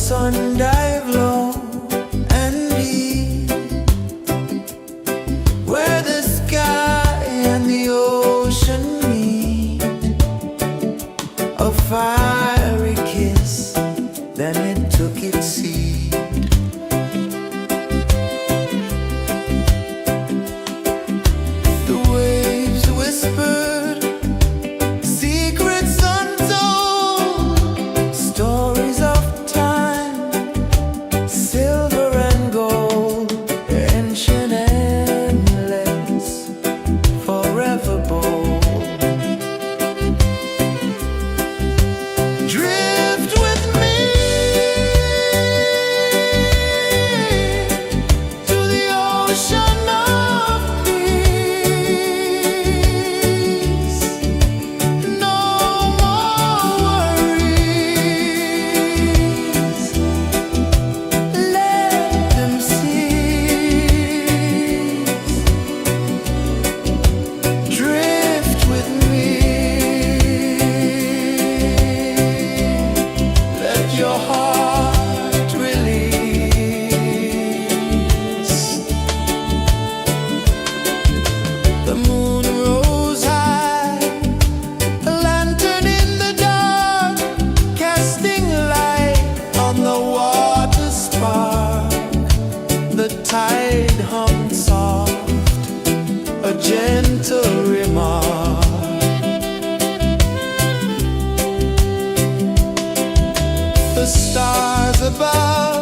sun dive low and deep, where the sky and the ocean meet. A fiery kiss, then it took its seed. The waves whispered secrets untold, stories of time, silver and gold, ancient, endless, forever bold. Drift with me to the ocean of peace. No more worries, let them cease. Drift with me, let your heart release. The moon rose high, a lantern in the dark, casting light on the water spark. The tide hummed soft, a gentle remark. The stars above